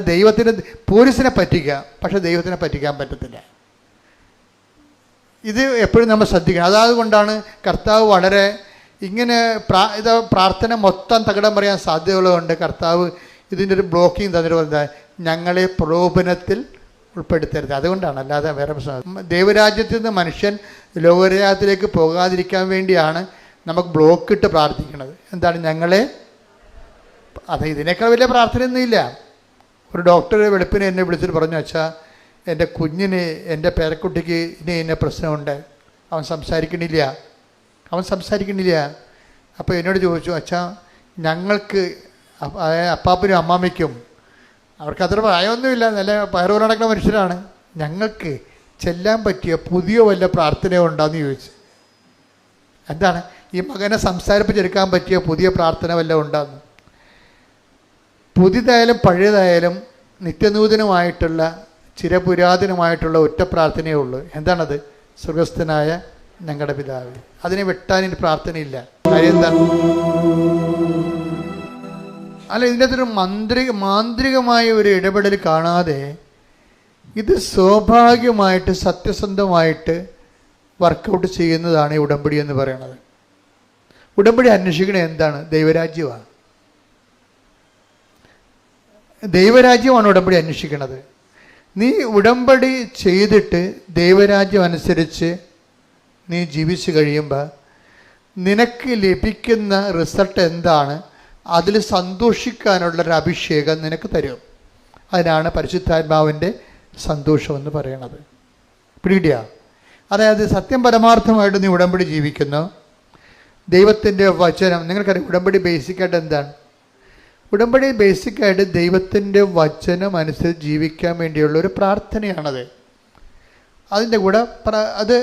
പോലീസിനെ പറ്റിക്കാം, പക്ഷെ ദൈവത്തിനെ പറ്റിക്കാൻ പറ്റത്തില്ല. ഇത് എപ്പോഴും നമ്മൾ ശ്രദ്ധിക്കണം. അതുകൊണ്ടാണ് കർത്താവ് വളരെ ഇങ്ങനെ പ്രാർത്ഥന മൊത്തം തകിടം പറയാൻ സാധ്യതയുള്ളതുകൊണ്ട് കർത്താവ് ഇതിൻ്റെ ഒരു ബ്ലോക്കിങ് തന്നിട്ട് പറഞ്ഞാൽ ഞങ്ങളെ പ്രലോഭനത്തിൽ ഉൾപ്പെടുത്തരുത്. അതുകൊണ്ടാണ്, അല്ലാതെ വേറെ പ്രശ്നം. ദൈവരാജ്യത്തിൽ നിന്ന് മനുഷ്യൻ ലോകരാജ്യത്തിലേക്ക് പോകാതിരിക്കാൻ വേണ്ടിയാണ് നമുക്ക് ബ്ലോക്ക് ഇട്ട് പ്രാർത്ഥിക്കുന്നത്. എന്താണ്? ഞങ്ങളെ ഇതിനേക്കാൾ വലിയ പ്രാർത്ഥനയൊന്നുമില്ല. ഒരു ഡോക്ടർ വെളുപ്പിനെ എന്നെ വിളിച്ചിട്ട് പറഞ്ഞു, അച്ഛാ എൻ്റെ കുഞ്ഞിന്, എൻ്റെ പേരക്കുട്ടിക്ക് ഇന്ന പ്രശ്നമുണ്ട്, അവൻ സംസാരിക്കണില്ല. അപ്പോൾ എന്നോട് ചോദിച്ചു, അച്ഛാ ഞങ്ങൾക്ക് അപ്പാപ്പനും അമ്മാമ്മയ്ക്കും അവർക്കത്ര പ്രായമൊന്നുമില്ല, നല്ല പയറുപോലെ നടക്കുന്ന മനുഷ്യരാണ്, ഞങ്ങൾക്ക് ചെല്ലാൻ പറ്റിയ പുതിയ വല്ല പ്രാർത്ഥന ഉണ്ടോയെന്ന് ചോദിച്ചു. എന്താണ്? ഈ മകനെ സംസാരിപ്പിച്ചെടുക്കാൻ പറ്റിയ പുതിയ പ്രാർത്ഥന വല്ല ഉണ്ടോയെന്ന്. പുതിയതായാലും പഴയതായാലും നിത്യനൂതനമായിട്ടുള്ള ചിരപുരാതനമായിട്ടുള്ള ഒറ്റ പ്രാർത്ഥനയേ ഉള്ളൂ. എന്താണത്? സ്വർഗസ്ഥനായ ഞങ്ങളുടെ പിതാവേ. അതിനെ വെട്ടാൻ ഇനി പ്രാർത്ഥനയില്ല. കാര്യം എന്താണ്? അല്ല, ഇതിൻ്റെ അകത്തൊരു മാന്ത്രികമായ ഒരു ഇടപെടൽ കാണാതെ ഇത് സ്വാഭാവികമായിട്ട് സത്യസന്ധമായിട്ട് വർക്കൗട്ട് ചെയ്യുന്നതാണ് ഈ ഉടമ്പടി എന്ന് പറയുന്നത്. ഉടമ്പടി അന്വേഷിക്കണത് എന്താണ്? ദൈവരാജ്യമാണ്. ദൈവരാജ്യമാണ് ഉടമ്പടി അന്വേഷിക്കുന്നത്. നീ ഉടമ്പടി ചെയ്തിട്ട് ദൈവരാജ്യം അനുസരിച്ച് നീ ജീവിച്ചു കഴിയുമ്പോൾ നിനക്ക് ലഭിക്കുന്ന റിസൾട്ട് എന്താണ്, അതിൽ സന്തോഷിക്കാനുള്ളൊരു അഭിഷേകം നിനക്ക് തരും. അതിനാണ് പരിശുദ്ധാത്മാവിൻ്റെ സന്തോഷമെന്ന് പറയണത്. പിടികിട്ടിയ? അതായത് സത്യം പരമാർത്ഥമായിട്ട് നീ ഉടമ്പടി ജീവിക്കുന്നു. ദൈവത്തിൻ്റെ വചനം, നിങ്ങൾക്കറിയാം ഉടമ്പടി ബേസിക്കായിട്ട് എന്താണ്? ഉടമ്പടി ബേസിക്കായിട്ട് ദൈവത്തിൻ്റെ വചനം അനുസരിച്ച് ജീവിക്കാൻ വേണ്ടിയുള്ള ഒരു പ്രാർത്ഥനയാണത്. അതിൻ്റെ കൂടെ അത്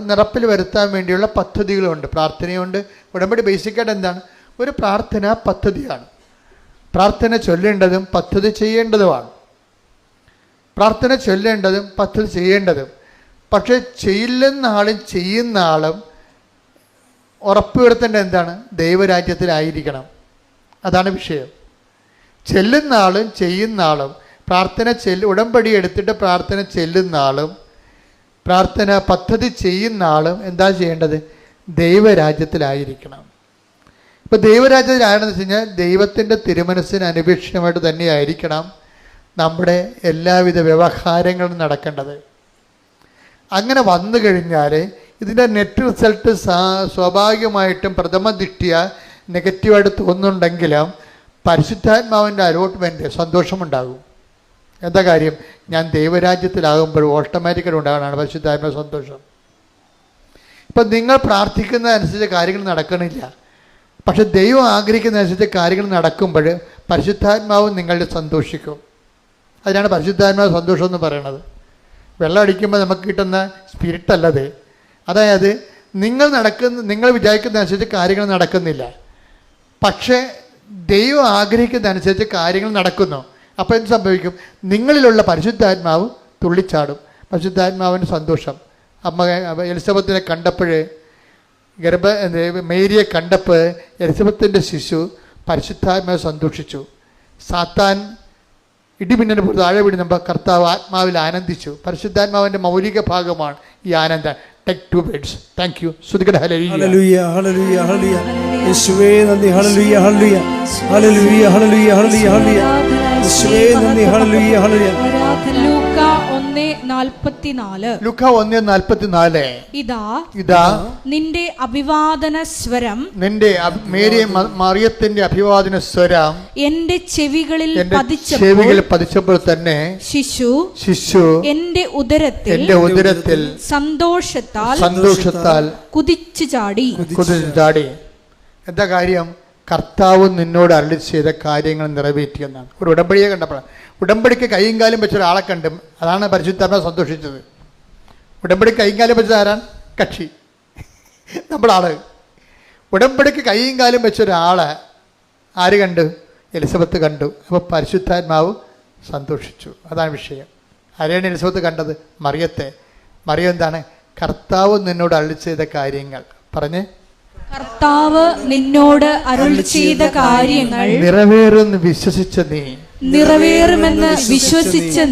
നടപ്പിൽ വരുത്താൻ വേണ്ടിയുള്ള പദ്ധതികളുണ്ട്, പ്രാർത്ഥനയുണ്ട്. ഉടമ്പടി ബേസിക്കായിട്ട് എന്താണ്? ഒരു പ്രാർത്ഥന പദ്ധതിയാണ്. പ്രാർത്ഥന ചൊല്ലേണ്ടതും പദ്ധതി ചെയ്യേണ്ടതുമാണ്. പ്രാർത്ഥന ചൊല്ലേണ്ടതും പദ്ധതി ചെയ്യേണ്ടതും. പക്ഷേ ചെയ്യുന്ന ആളും ചെയ്യുന്ന ആളും ഉറപ്പുവരുത്തേണ്ടത് എന്താണ്? ദൈവരാജ്യത്തിലായിരിക്കണം. അതാണ് വിഷയം. ചെല്ലുന്ന ആളും ചെയ്യുന്ന ആളും പ്രാർത്ഥന ഉടമ്പടി എടുത്തിട്ട് പ്രാർത്ഥന ചെല്ലുന്ന ആളും പ്രാർത്ഥന പദ്ധതി ചെയ്യുന്ന ആളും എന്താ ചെയ്യേണ്ടത്? ദൈവരാജ്യത്തിലായിരിക്കണം. ഇപ്പോൾ ദൈവരാജ്യത്തിലാണെന്ന് വെച്ച് കഴിഞ്ഞാൽ ദൈവത്തിൻ്റെ തിരുമനസ്സിന് അനുപേക്ഷിതമായിട്ട് തന്നെയായിരിക്കണം നമ്മുടെ എല്ലാവിധ വ്യവഹാരങ്ങളും നടക്കേണ്ടത്. അങ്ങനെ വന്നു കഴിഞ്ഞാൽ ഇതിൻ്റെ നെറ്റ് റിസൾട്ട് സ്വാഭാവികമായിട്ടും പ്രഥമ ദൃഷ്ട്യ നെഗറ്റീവായിട്ട് തോന്നുന്നുണ്ടെങ്കിലും പരിശുദ്ധാത്മാവിൻ്റെ അലോട്ട്മെൻറ്റ് സന്തോഷമുണ്ടാകും. എന്താ കാര്യം? ഞാൻ ദൈവരാജ്യത്തിലാകുമ്പോൾ ഓട്ടോമാറ്റിക്കായിട്ട് ഉണ്ടാകണമാണ് പരിശുദ്ധാത്മാ സന്തോഷം. ഇപ്പം നിങ്ങൾ പ്രാർത്ഥിക്കുന്നതനുസരിച്ച് കാര്യങ്ങൾ നടക്കണില്ല, പക്ഷെ ദൈവം ആഗ്രഹിക്കുന്നതനുസരിച്ച് കാര്യങ്ങൾ നടക്കുമ്പോൾ പരിശുദ്ധാത്മാവും നിങ്ങളുടെ സന്തോഷിക്കും. അതിനാണ് പരിശുദ്ധാത്മാവ് സന്തോഷം എന്ന് പറയുന്നത്. വെള്ളം അടിക്കുമ്പോൾ നമുക്ക് കിട്ടുന്ന സ്പിരിറ്റ് അല്ലത്. അതായത് നിങ്ങൾ വിചാരിക്കുന്നതനുസരിച്ച് കാര്യങ്ങൾ നടക്കുന്നില്ല, പക്ഷേ ദൈവം ആഗ്രഹിക്കുന്നതനുസരിച്ച് കാര്യങ്ങൾ നടക്കുന്നു. അപ്പോൾ എന്ത് സംഭവിക്കും? നിങ്ങളിലുള്ള പരിശുദ്ധാത്മാവ് തുള്ളിച്ചാടും. പരിശുദ്ധാത്മാവിൻ്റെ സന്തോഷം. എലിസബത്തിനെ കണ്ടപ്പോൾ, മേരിയെ കണ്ടപ്പോൾ എലിസബത്തിൻ്റെ ശിശു പരിശുദ്ധാത്മാവ് സന്തോഷിച്ചു. സാത്താൻ ഇടിമിന്നൽ പോലെ താഴെ വീഴുമ്പോൾ കർത്താവ് ആത്മാവിൽ ആനന്ദിച്ചു. പരിശുദ്ധാത്മാവിൻ്റെ മൗലിക ഭാഗമാണ് ഈ ആനന്ദം. Take 2 beds. Thank you. Sudhikada hallelujah. Hallelujah. Hallelujah. യേശുവേ നന്ദി. ഹല്ലേലൂയ. ഹല്ലേലൂയ. ഹല്ലേലൂയ. ഹല്ലേലൂയ. ഹല്ലേലൂയ. ഹല്ലേലൂയ. യേശുവേ നന്ദി. ഹല്ലേലൂയ. ഹല്ലേലൂയ. ലൂക്ക 1:44. ലൂക്ക 1:44. ഇതാ നിന്റെ അഭിവാദന സ്വരം, നിന്റെ മറിയത്തിന്റെ അഭിവാദന സ്വരം എന്റെ ചെവികളിൽ പതിച്ചപ്പോൾ തന്നെ ശിശു എന്റെ ഉദരത്തിൽ സന്തോഷത്താൽ കുതിച്ചു ചാടി. എന്താ കാര്യം? കർത്താവ് നിന്നോട് അരുളി ചെയ്ത കാര്യങ്ങൾ നിറവേറ്റിയെന്നാണ്. ഒരു ഉടമ്പടിയെ കണ്ടപ്പോഴാണ്. ഉടമ്പടിക്ക് കൈയും കാലും വെച്ച ഒരാളെ കണ്ടും അതാണ് പരിശുദ്ധാത്മാവ് സന്തോഷിച്ചത്. ഉടമ്പടിക്ക് കൈയും കാലും വെച്ചത് ആരാണ്? കക്ഷി, നമ്മളാള്. ഉടമ്പടിക്ക് കൈയും കാലും വെച്ച ഒരാളെ ആര് കണ്ടു? എലിസബത്ത് കണ്ടു. അപ്പോൾ പരിശുദ്ധാത്മാവ് സന്തോഷിച്ചു. അതാണ് വിഷയം. ആരെയാണ് എലിസബത്ത് കണ്ടത്? മറിയത്തെ. മറിയം എന്താണ്? കർത്താവ് നിന്നോട് അരുളി ചെയ്ത കാര്യങ്ങൾ പറഞ്ഞ്, കർത്താവ് നിന്നോട് അരുളി ചെയ്ത കാര്യങ്ങൾ നിറവേറുമെന്ന് വിശ്വസിച്ച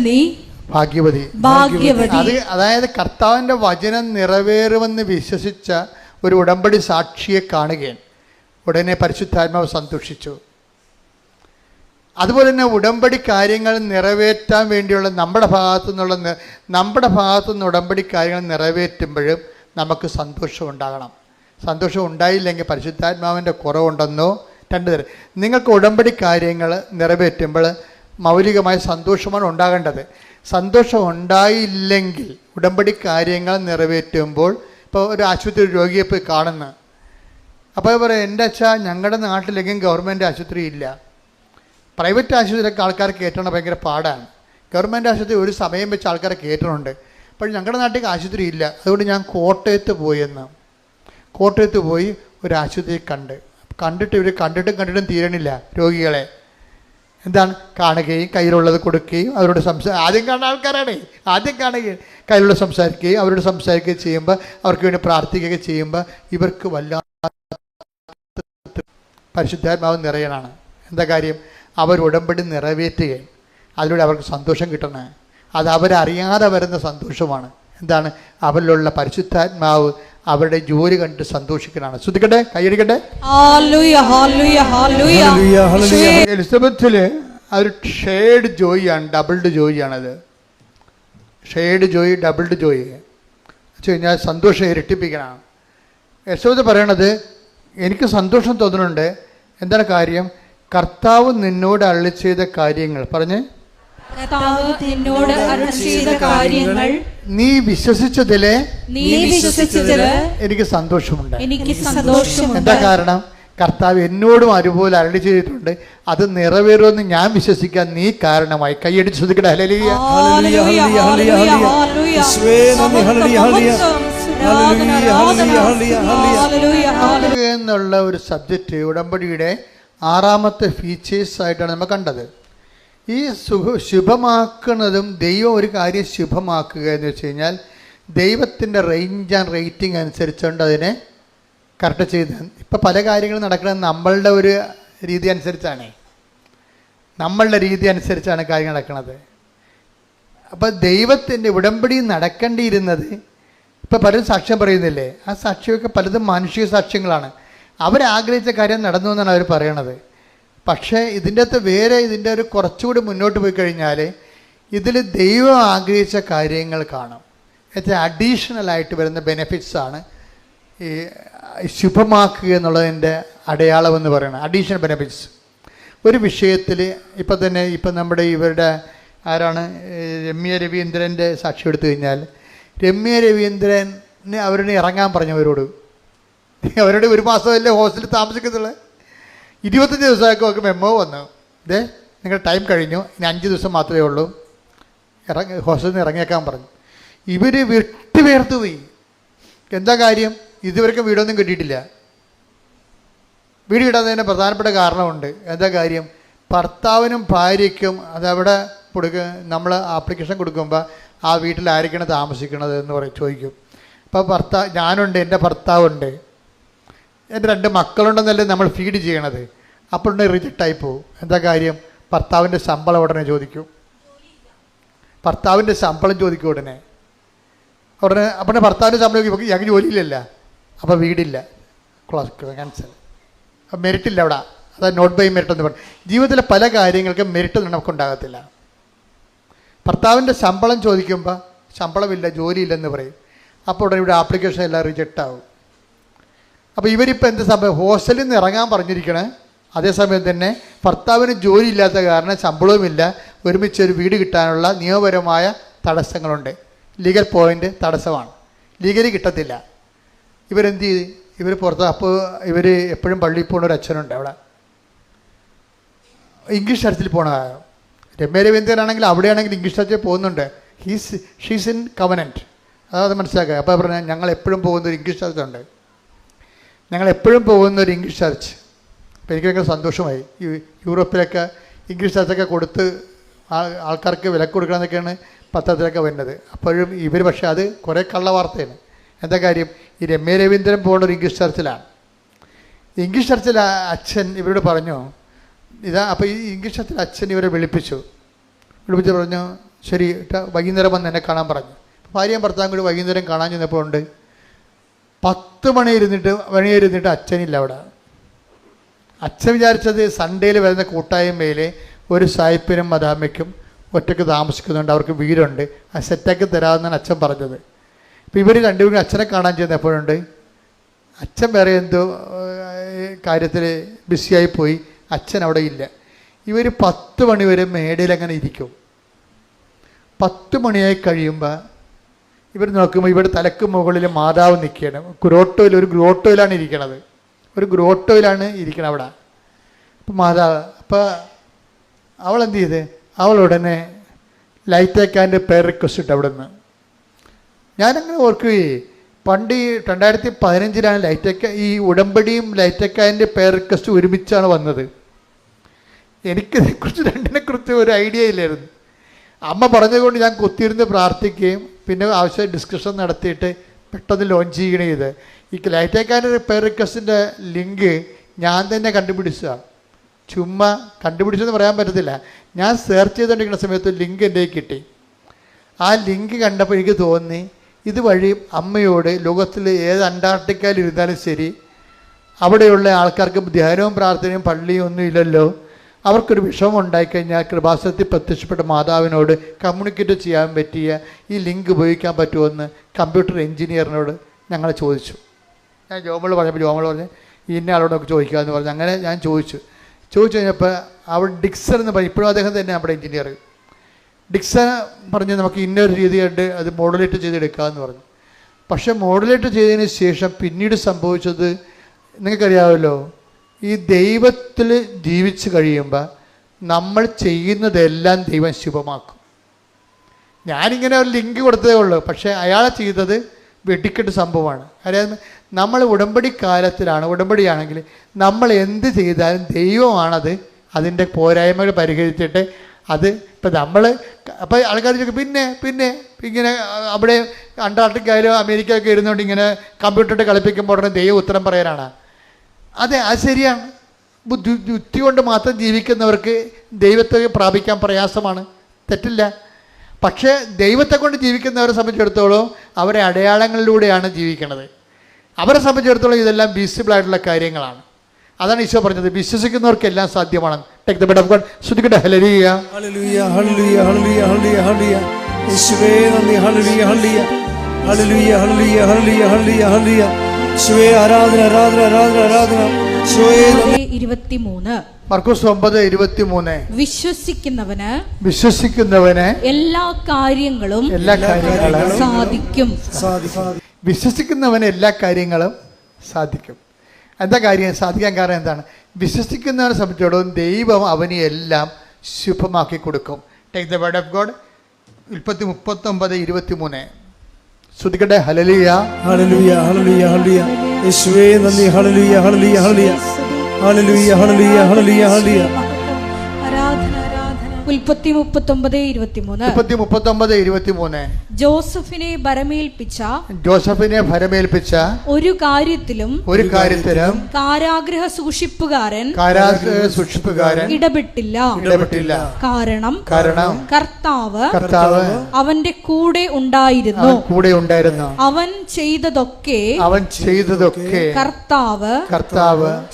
നീ ഭാഗ്യവതി. അതായത് കർത്താവിന്റെ വചനം നിറവേറുമെന്ന് വിശ്വസിച്ച ഒരു ഉടമ്പടി സാക്ഷിയെ കാണുകയാണ്. ഉടനെ പരിശുദ്ധാത്മാവ് സന്തോഷിച്ചു. അതുപോലെ തന്നെ ഉടമ്പടി കാര്യങ്ങൾ നിറവേറ്റാൻ വേണ്ടിയുള്ള നമ്മുടെ ഭാഗത്തുനിന്ന് ഉടമ്പടി കാര്യങ്ങൾ നിറവേറ്റുമ്പോഴും നമുക്ക് സന്തോഷം ഉണ്ടാകണം. സന്തോഷം ഉണ്ടായില്ലെങ്കിൽ പരിശുദ്ധാത്മാവിൻ്റെ കുറവുണ്ടെന്നോ. 2 തരം. നിങ്ങൾക്ക് ഉടമ്പടി കാര്യങ്ങൾ നിറവേറ്റുമ്പോൾ മൗലികമായ സന്തോഷമാണ് ഉണ്ടാകേണ്ടത്. സന്തോഷം ഉണ്ടായില്ലെങ്കിൽ ഉടമ്പടി കാര്യങ്ങൾ നിറവേറ്റുമ്പോൾ, ഇപ്പോൾ ഒരു ആശുപത്രി രോഗിയെ പോയി കാണുന്നു. അപ്പോൾ പറയും, എൻ്റെ അച്ഛാ ഞങ്ങളുടെ നാട്ടിലെങ്കിലും ഗവൺമെൻറ് ആശുപത്രി ഇല്ല. പ്രൈവറ്റ് ആശുപത്രിയിലൊക്കെ ആൾക്കാരെ കയറ്റണം ഭയങ്കര പാടാണ്. ഗവൺമെൻറ് ആശുപത്രി ഒരു സമയം വെച്ച് ആൾക്കാരെ കയറ്റുന്നുണ്ട്. അപ്പോൾ ഞങ്ങളുടെ നാട്ടിലേക്ക് ആശുപത്രി ഇല്ല. അതുകൊണ്ട് ഞാൻ കോട്ടയത്ത് പോയി ഒരു ആശുപത്രി കണ്ടിട്ട് ഇവർ കണ്ടിട്ടും തീരണില്ല രോഗികളെ. എന്താണ്? കാണുകയും കയ്യിലുള്ളത് കൊടുക്കുകയും അവരോട് ആദ്യം കാണുന്ന ആൾക്കാരാണ്. ആദ്യം കാണുകയും കയ്യിലുള്ള സംസാരിക്കുകയും അവരോട് സംസാരിക്കുകയും ചെയ്യുമ്പോൾ, അവർക്ക് വേണ്ടി പ്രാർത്ഥിക്കുകയും ചെയ്യുമ്പോൾ ഇവർക്ക് വല്ലാത്ത പരിശുദ്ധാത്മാവ് നിറയണാണ്. എന്താ കാര്യം? അവർ ഉടമ്പടി നിറവേറ്റുകയും അതിലൂടെ അവർക്ക് സന്തോഷം കിട്ടണേ. അത് അവരറിയാതെ വരുന്ന സന്തോഷമാണ്. എന്താണ്? അവരിലുള്ള പരിശുദ്ധാത്മാവ് അവരുടെ ജോലി കണ്ട് സന്തോഷിക്കലാണ്. ശ്രദ്ധിക്കട്ടെ, കൈയടിക്കട്ടെ. എലിസബത്തില് ഒരു ഷെയ്ഡ് ജോയിയാണ്, ഡബിൾഡ് ജോയിയാണത്. ഷെയ്ഡ് ജോയി, ഡബിൾഡ് ജോയി വെച്ച് കഴിഞ്ഞാൽ സന്തോഷം ഇരട്ടിപ്പിക്കലാണ്. എലിസബത്ത് പറയണത്, എനിക്ക് സന്തോഷം തോന്നുന്നുണ്ട്. എന്താണ് കാര്യം? കർത്താവ് നിന്നോട് അരുളി ചെയ്ത കാര്യങ്ങൾ പറഞ്ഞ്, നീ വിശ്വസിച്ചതില് എനിക്ക് സന്തോഷമുണ്ട്. എന്താ കാരണം? കർത്താവ് എന്നോടും അതുപോലെ അരുളി ചെയ്തിട്ടുണ്ട്. അത് നിറവേറുമെന്ന് ഞാൻ വിശ്വസിക്കാൻ നീ കാരണമായി. കൈയടിച്ച് ശ്രദ്ധിക്കട്ടെ. ഹല്ലേലൂയ. എന്നുള്ള ഒരു സബ്ജക്റ്റ് ഉടമ്പടിയുടെ 6ാമത്തെ ഫീച്ചേഴ്സ് ആയിട്ടാണ് നമ്മൾ കണ്ടത്. ഈ ശുഭമാക്കുന്നതും ദൈവം ഒരു കാര്യം ശുഭമാക്കുക എന്ന് വെച്ച് കഴിഞ്ഞാൽ ദൈവത്തിൻ്റെ റേഞ്ച് ആൻഡ് റേറ്റിംഗ് അനുസരിച്ചുകൊണ്ട് അതിനെ കറക്റ്റ് ചെയ്ത്. ഇപ്പം പല കാര്യങ്ങളും നടക്കുന്നത് നമ്മളുടെ ഒരു രീതി അനുസരിച്ചാണ്, നമ്മളുടെ രീതി അനുസരിച്ചാണ് കാര്യങ്ങൾ നടക്കുന്നത്. അപ്പം ദൈവത്തിൻ്റെ ഉടമ്പടി നടക്കേണ്ടിയിരുന്നത്, ഇപ്പം പലരും സാക്ഷ്യം പറയുന്നില്ലേ, ആ സാക്ഷ്യമൊക്കെ പലതും മാനുഷിക സാക്ഷ്യങ്ങളാണ്. അവരാഗ്രഹിച്ച കാര്യം നടന്നു എന്നാണ് അവർ പറയണത്. പക്ഷേ ഇതിൻ്റെ അകത്ത് വേറെ, ഇതിൻ്റെ ഒരു കുറച്ചുകൂടി മുന്നോട്ട് പോയി കഴിഞ്ഞാൽ ഇതിൽ ദൈവം ആഗ്രഹിച്ച കാര്യങ്ങൾ കാണും. ഏറ്റവും അഡീഷണലായിട്ട് വരുന്ന ബെനിഫിറ്റ്സാണ് ഈ ശുഭമാക്കുക എന്നുള്ളതിൻ്റെ അടയാളമെന്ന് പറയുന്നത്. അഡീഷണൽ ബെനിഫിറ്റ്സ് ഒരു വിഷയത്തിൽ ഇപ്പം തന്നെ ഇപ്പം നമ്മുടെ ഇവരുടെ ആരാണ് രമ്യ രവീന്ദ്രൻ്റെ സാക്ഷി എടുത്തു കഴിഞ്ഞാൽ, രമ്യ രവീന്ദ്രന് അവരോട് ഇറങ്ങാൻ പറഞ്ഞവരോട്, അവരുടെ 1 മാസമല്ലേ ഹോസ്റ്റലിൽ താമസിക്കത്തുള്ളൂ, 25 ദിവസമൊക്കെ അവർക്ക് മെമ്മോ വന്നു, ഇതേ നിങ്ങളുടെ ടൈം കഴിഞ്ഞു, ഇനി 5 ദിവസം മാത്രമേ ഉള്ളൂ, ഹോസ്റ്റലിൽ നിന്ന് ഇറങ്ങിയേക്കാൻ പറഞ്ഞു. ഇവർ വിട്ടുപേർത്തു പോയി. എന്താ കാര്യം? ഇതുവരെക്കും വീടൊന്നും കിട്ടിയിട്ടില്ല. വീട് കിട്ടാത്തതിന് പ്രധാനപ്പെട്ട കാരണമുണ്ട്. എന്താ കാര്യം? ഭർത്താവിനും ഭാര്യയ്ക്കും അതവിടെ നമ്മൾ ആപ്ലിക്കേഷൻ കൊടുക്കുമ്പോൾ ആ വീട്ടിലായിരിക്കണം താമസിക്കണത് എന്ന് ചോദിക്കും. അപ്പോൾ ഞാനുണ്ട്, എൻ്റെ ഭർത്താവുണ്ട്, എൻ്റെ 2 മക്കളുണ്ടെന്നല്ലേ നമ്മൾ ഫീഡ് ചെയ്യണത്. അപ്പോൾ റിജക്റ്റായി പോകും. എന്താ കാര്യം? ഭർത്താവിൻ്റെ ശമ്പളം ഉടനെ ചോദിക്കും, ഭർത്താവിൻ്റെ ശമ്പളം ചോദിക്കും ഉടനെ. അപ്പോൾ ഭർത്താവിൻ്റെ ശമ്പളം ചോദിക്കും, ഞങ്ങൾക്ക് ജോലിയില്ലല്ല, അപ്പോൾ വീടില്ല, ക്യാൻസൽ, മെറിറ്റില്ല അവിടെ. അതായത് നോട്ട് ബൈ മെറിറ്റ് എന്ന് പറയും. ജീവിതത്തിലെ പല കാര്യങ്ങൾക്കും മെറിറ്റ് നമുക്കുണ്ടാകത്തില്ല. ഭർത്താവിൻ്റെ ശമ്പളം ചോദിക്കുമ്പോൾ ശമ്പളമില്ല, ജോലിയില്ലെന്ന് പറയും. അപ്പോൾ ഉടനെ ഇവിടെ ആപ്ലിക്കേഷൻ എല്ലാം റിജക്റ്റ് ആവും. അപ്പോൾ ഇവരിപ്പോൾ എന്ത് സംഭവം? ഹോസ്റ്റലിൽ നിന്ന് ഇറങ്ങാൻ പറഞ്ഞിരിക്കണേ, അതേസമയം തന്നെ ഭർത്താവിന് ജോലി ഇല്ലാത്ത കാരണം ശമ്പളവുമില്ല, ഒരുമിച്ച് ഒരു വീട് കിട്ടാനുള്ള നിയമപരമായ തടസ്സങ്ങളുണ്ട്. ലീഗൽ പോയിൻ്റ് തടസ്സമാണ്, ലീഗലി കിട്ടത്തില്ല. ഇവരെന്ത് ചെയ്ത്? ഇവർ പുറത്ത്. അപ്പോൾ ഇവർ എപ്പോഴും പള്ളിയിൽ പോകുന്ന ഒരു അച്ഛനുണ്ട് അവിടെ, ഇംഗ്ലീഷ് ചർച്ചിൽ പോകണതാണ്. രമ്യ രവീന്ദ്രനാണെങ്കിൽ അവിടെയാണെങ്കിൽ ഇംഗ്ലീഷ് ചർച്ചിൽ പോകുന്നുണ്ട്. ഷീസ് ഇൻ കവനൻറ്റ്, അതായത് മനസ്സിലാക്കുക. അപ്പോൾ പറഞ്ഞാൽ ഞങ്ങൾ എപ്പോഴും പോകുന്നൊരു ഇംഗ്ലീഷ് ചർച്ചുണ്ട്, ഞങ്ങളെപ്പോഴും പോകുന്നൊരു ഇംഗ്ലീഷ് ചർച്ച്. അപ്പോൾ എനിക്ക് ഭയങ്കര സന്തോഷമായി. ഈ യൂറോപ്പിലൊക്കെ ഇംഗ്ലീഷ് ചർച്ചൊക്കെ കൊടുത്ത് ആൾക്കാർക്ക് വിലക്ക് കൊടുക്കണമെന്നൊക്കെയാണ് പത്രത്തിലൊക്കെ വരുന്നത്. അപ്പോഴും ഇവർ പക്ഷേ അത് കുറേ കള്ള വാർത്തയാണ്. എന്താ കാര്യം? ഈ രമ്യ രവീന്ദ്രൻ പോകുന്ന ഒരു ഇംഗ്ലീഷ് ചർച്ചിലാണ്. ഇംഗ്ലീഷ് ചർച്ചിൽ അച്ഛൻ ഇവരോട് പറഞ്ഞു ഇതാ. അപ്പോൾ ഈ ഇംഗ്ലീഷ് ചർച്ചിൽ അച്ഛൻ ഇവരെ വിളിപ്പിച്ചു പറഞ്ഞു, ശരി വൈകുന്നേരം വന്ന് എന്നെ കാണാൻ പറഞ്ഞു. ഭാര്യയും ഭർത്താവും കൂടി വൈകുന്നേരം കാണാൻ ചെന്നപ്പോൾ ഉണ്ട് 10 മണി ഇരുന്നിട്ട് അച്ഛനില്ല അവിടെ. അച്ഛൻ വിചാരിച്ചത് സൺഡേയിൽ വരുന്ന കൂട്ടായ്മയിൽ ഒരു സായിപ്പിനും മദാമയ്ക്കും ഒറ്റയ്ക്ക് താമസിക്കുന്നുണ്ട്, അവർക്ക് വീടുണ്ട്, ആ സെറ്റാക്കി തരാമെന്നാണ് അച്ഛൻ പറഞ്ഞത്. അപ്പോൾ ഇവർ രണ്ടുപേരും അച്ഛനെ കാണാൻ ചെന്നപ്പോഴുണ്ട് അച്ഛൻ വേറെ എന്തോ കാര്യത്തിൽ ബിസിയായി പോയി, അച്ഛൻ അവിടെ ഇല്ല. ഇവർ 10 മണി വരെ മേടയിൽ അങ്ങനെ ഇരിക്കും. 10 മണിയായി കഴിയുമ്പോൾ ഇവർ നോക്കുമ്പോൾ ഇവിടെ തലക്ക് മുകളിൽ മാതാവ് നിൽക്കുകയാണ്. ഒരു ഗ്രോട്ടോയിലാണ് ഇരിക്കണത്, ഒരു ഗ്രോട്ടോയിലാണ് ഇരിക്കണം അവിടെ. അപ്പം മാതാവ്, അപ്പോൾ അവൾ എന്ത് ചെയ്ത്? അവൾ ഉടനെ ലൈറ്റേക്കാൻ്റെ പേർ റിക്വസ്റ്റ് ഇട്ട് അവിടെ നിന്ന്. ഞാനങ്ങനെ ഓർക്കുകയെ, പണ്ട് ഈ 2015 ലൈറ്റേക്ക ഈ ഉടമ്പടിയും ലൈറ്റേക്കാൻ്റെ പേർ റിക്വസ്റ്റ് ഒരുമിച്ചാണ് വന്നത്. എനിക്കിതിനെക്കുറിച്ച് രണ്ടിനെക്കുറിച്ച് ഒരു ഐഡിയ ഇല്ലായിരുന്നു. അമ്മ പറഞ്ഞതുകൊണ്ട് ഞാൻ കുത്തിയിരുന്ന് പ്രാർത്ഥിക്കുകയും പിന്നെ ആവശ്യം ഡിസ്കഷൻ നടത്തിയിട്ട് പെട്ടെന്ന് ലോഞ്ച് ചെയ്യണേ ചെയ്ത്. ഈ ലൈറ്റേക്കാൻ്റെ പേർ റിക്വസ്റ്റിൻ്റെ ലിങ്ക് ഞാൻ തന്നെ കണ്ടുപിടിച്ചതാണ്. ചുമ്മാ കണ്ടുപിടിച്ചെന്ന് പറയാൻ പറ്റത്തില്ല, ഞാൻ സെർച്ച് ചെയ്തുകൊണ്ടിരിക്കുന്ന സമയത്ത് ലിങ്ക് എൻ്റെ കിട്ടി. ആ ലിങ്ക് കണ്ടപ്പോൾ എനിക്ക് തോന്നി ഇതുവഴി അമ്മയോട് ലോകത്തിൽ ഏത് അന്റാർട്ടിക്കയിൽ ഇരുന്നാലും ശരി, അവിടെയുള്ള ആൾക്കാർക്ക് ധ്യാനവും പ്രാർത്ഥനയും പള്ളിയും ഒന്നും ഇല്ലല്ലോ, അവർക്കൊരു വിഷമം ഉണ്ടായിക്കഴിഞ്ഞാൽ കൃപാസനത്തിൽ പ്രത്യക്ഷപ്പെട്ട മാതാവിനോട് കമ്മ്യൂണിക്കേറ്റ് ചെയ്യാൻ പറ്റിയ ഈ ലിങ്ക് ഉപയോഗിക്കാൻ പറ്റുമെന്ന് കമ്പ്യൂട്ടർ എഞ്ചിനീയറിനോട് ഞങ്ങൾ ചോദിച്ചു. ഞാൻ ജോമോൾ പറഞ്ഞപ്പോൾ ജോമോൾ പറഞ്ഞ് ഇന്ന ആളോടൊക്കെ ചോദിക്കാമെന്ന് പറഞ്ഞു. അങ്ങനെ ഞാൻ ചോദിച്ചു കഴിഞ്ഞപ്പോൾ അവിടെ ഡിക്സൺ എന്ന് പറയും, ഇപ്പോഴും അദ്ദേഹം തന്നെ നമ്മുടെ എഞ്ചിനീയർ. ഡിക്സൺ പറഞ്ഞ് നമുക്ക് ഇന്നൊരു രീതിയായിട്ട് അത് മോഡുലേറ്റ് ചെയ്തെടുക്കാമെന്ന് പറഞ്ഞു. പക്ഷേ മോഡുലേറ്റ് ചെയ്തതിന് ശേഷം പിന്നീട് സംഭവിച്ചത് നിങ്ങൾക്കറിയാമല്ലോ, ഈ ദൈവത്തിൽ ജീവിച്ച് കഴിയുമ്പോൾ നമ്മൾ ചെയ്യുന്നതെല്ലാം ദൈവം ശുഭമാക്കും. ഞാനിങ്ങനെ ഒരു ലിങ്ക് കൊടുത്തതേ ഉള്ളൂ, പക്ഷേ അയാൾ ചെയ്തത് വെടിക്കെട്ട് സംഭവമാണ്. അതായത് നമ്മൾ ഉടമ്പടി കാലത്തിലാണ്, ഉടമ്പടിയാണെങ്കിൽ നമ്മൾ എന്ത് ചെയ്താലും ദൈവമാണത് അതിൻ്റെ പോരായ്മകൾ പരിഹരിച്ചിട്ട് അത് ഇപ്പം നമ്മൾ അപ്പോൾ ആൾക്കാർ ചോദിക്കും പിന്നെ ഇങ്ങനെ അവിടെ അന്റാർട്ടിക്കയിലോ അമേരിക്കയിലൊക്കെ ഇരുന്നുകൊണ്ട് ഇങ്ങനെ കമ്പ്യൂട്ടറിട്ട് കളിപ്പിക്കുമ്പോൾ ഉടനെ ദൈവം ഉത്തരം പറയാനാണ്. അതെ, അത് ശരിയാണ്. ബുദ്ധി കൊണ്ട് മാത്രം ജീവിക്കുന്നവർക്ക് ദൈവത്തെ പ്രാപിക്കാൻ പ്രയാസമാണ്, തെറ്റില്ല. പക്ഷേ ദൈവത്തെ കൊണ്ട് ജീവിക്കുന്നവരെ സംബന്ധിച്ചിടത്തോളം അവരെ അടയാളങ്ങളിലൂടെയാണ് ജീവിക്കുന്നത്. അവരെ സംബന്ധിച്ചിടത്തോളം ഇതെല്ലാം വിസിബിളായിട്ടുള്ള കാര്യങ്ങളാണ്. അതാണ് ഈശോ പറഞ്ഞത്, വിശ്വസിക്കുന്നവർക്കെല്ലാം സാധ്യമാണ്. Take the bed of God. ശ്രുതിക്കട്ടെ ഹല്ലേലൂയ ഹല്ലേലൂയ ഹല്ലേലൂയ ഹല്ലേലൂയ ഹല്ലേലൂയ ഹല്ലേലൂയ. യേശുവേ നന്ദി. ഹല്ലേലൂയ ഹല്ലേലൂയ ഹല്ലേലൂയ ഹല്ലേലൂയ ഹല്ലേലൂയ ഹല്ലേലൂയ ഹല്ലേലൂയ. യേശുവേ ആരാധന ആരാധന ആരാധന ആരാധന. യേശുവേ 23 മർക്കോസ് 9:23 വിശ്വസിക്കുന്നവന് എല്ലാ കാര്യങ്ങളും സാധിക്കും. വിശ്വസിക്കുന്നവന് എല്ലാ കാര്യങ്ങളും സാധിക്കും. എന്താ കാര്യം സാധിക്കാൻ കാരണം എന്താണ്? വിശ്വസിക്കുന്നവനെ സംബന്ധിച്ചിടത്തോളം ദൈവം അവന് എല്ലാം ശുഭമാക്കി കൊടുക്കും. Take the word of God. ഉൽപ്പത്തി 39:23 ശ്രുതിക്കട്ടെ ഹല്ലേലൂയ ഹല്ലേലൂയ ഹല്ലേലൂയ ഹല്ലേലൂയ. യേശുവേ നന്ദി. ഹല്ലേലൂയ ഹല്ലേലൂയ ഹല്ലേലൂയ ഹല്ലേലൂയ ഹല്ലേലൂയ ഹല്ലേലൂയ ഹല്ലേലൂയ. ഉൽപ്പത്തി 39:23 ജോസഫിനെ ഭരമേൽപ്പിച്ച ഒരു കാര്യത്തിലും കാരാഗ്രഹ സൂക്ഷിപ്പുകാരൻ ഇടപെട്ടില്ല. കാരണം കർത്താവ് അവന്റെ കൂടെ ഉണ്ടായിരുന്നു. അവൻ ചെയ്തതൊക്കെ കർത്താവ്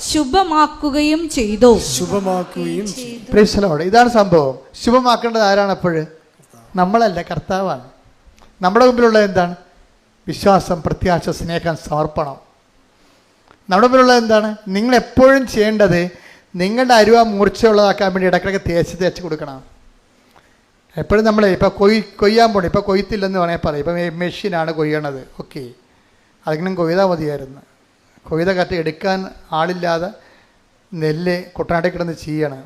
ശുഭമാക്കുകയും ചെയ്തു. ഇതാണ് സംഭവം. ശുഭമാക്കേണ്ടത് ആരാണ്? അപ്പോഴ് നമ്മളല്ല, കർത്താവാണ്. നമ്മുടെ മുമ്പിലുള്ള എന്താണ്? വിശ്വാസം, പ്രത്യാശ, സ്നേഹം, സമർപ്പണം. നമ്മുടെ മുമ്പിലുള്ള എന്താണ്? നിങ്ങളെപ്പോഴും ചെയ്യേണ്ടത് നിങ്ങളുടെ അരുവ മൂർച്ചയുള്ളതാക്കാൻ വേണ്ടി ഇടയ്ക്കിടയ്ക്ക് തേച്ച് കൊടുക്കണം. എപ്പോഴും നമ്മൾ ഇപ്പോൾ കൊയ്യാൻ പോകണം. ഇപ്പോൾ കൊയ്ത്തില്ലെന്ന് വേണമെങ്കിൽ പറയും. ഇപ്പം മെഷീനാണ് കൊയ്യണത്. ഓക്കെ, അതെങ്കിലും കൊയ്താൽ മതിയായിരുന്നു. കൊയ്ത കറ്റ് എടുക്കാൻ ആളില്ലാതെ നെല്ല് കുട്ടനാട്ടിൽ കിടന്ന് ചെയ്യണം.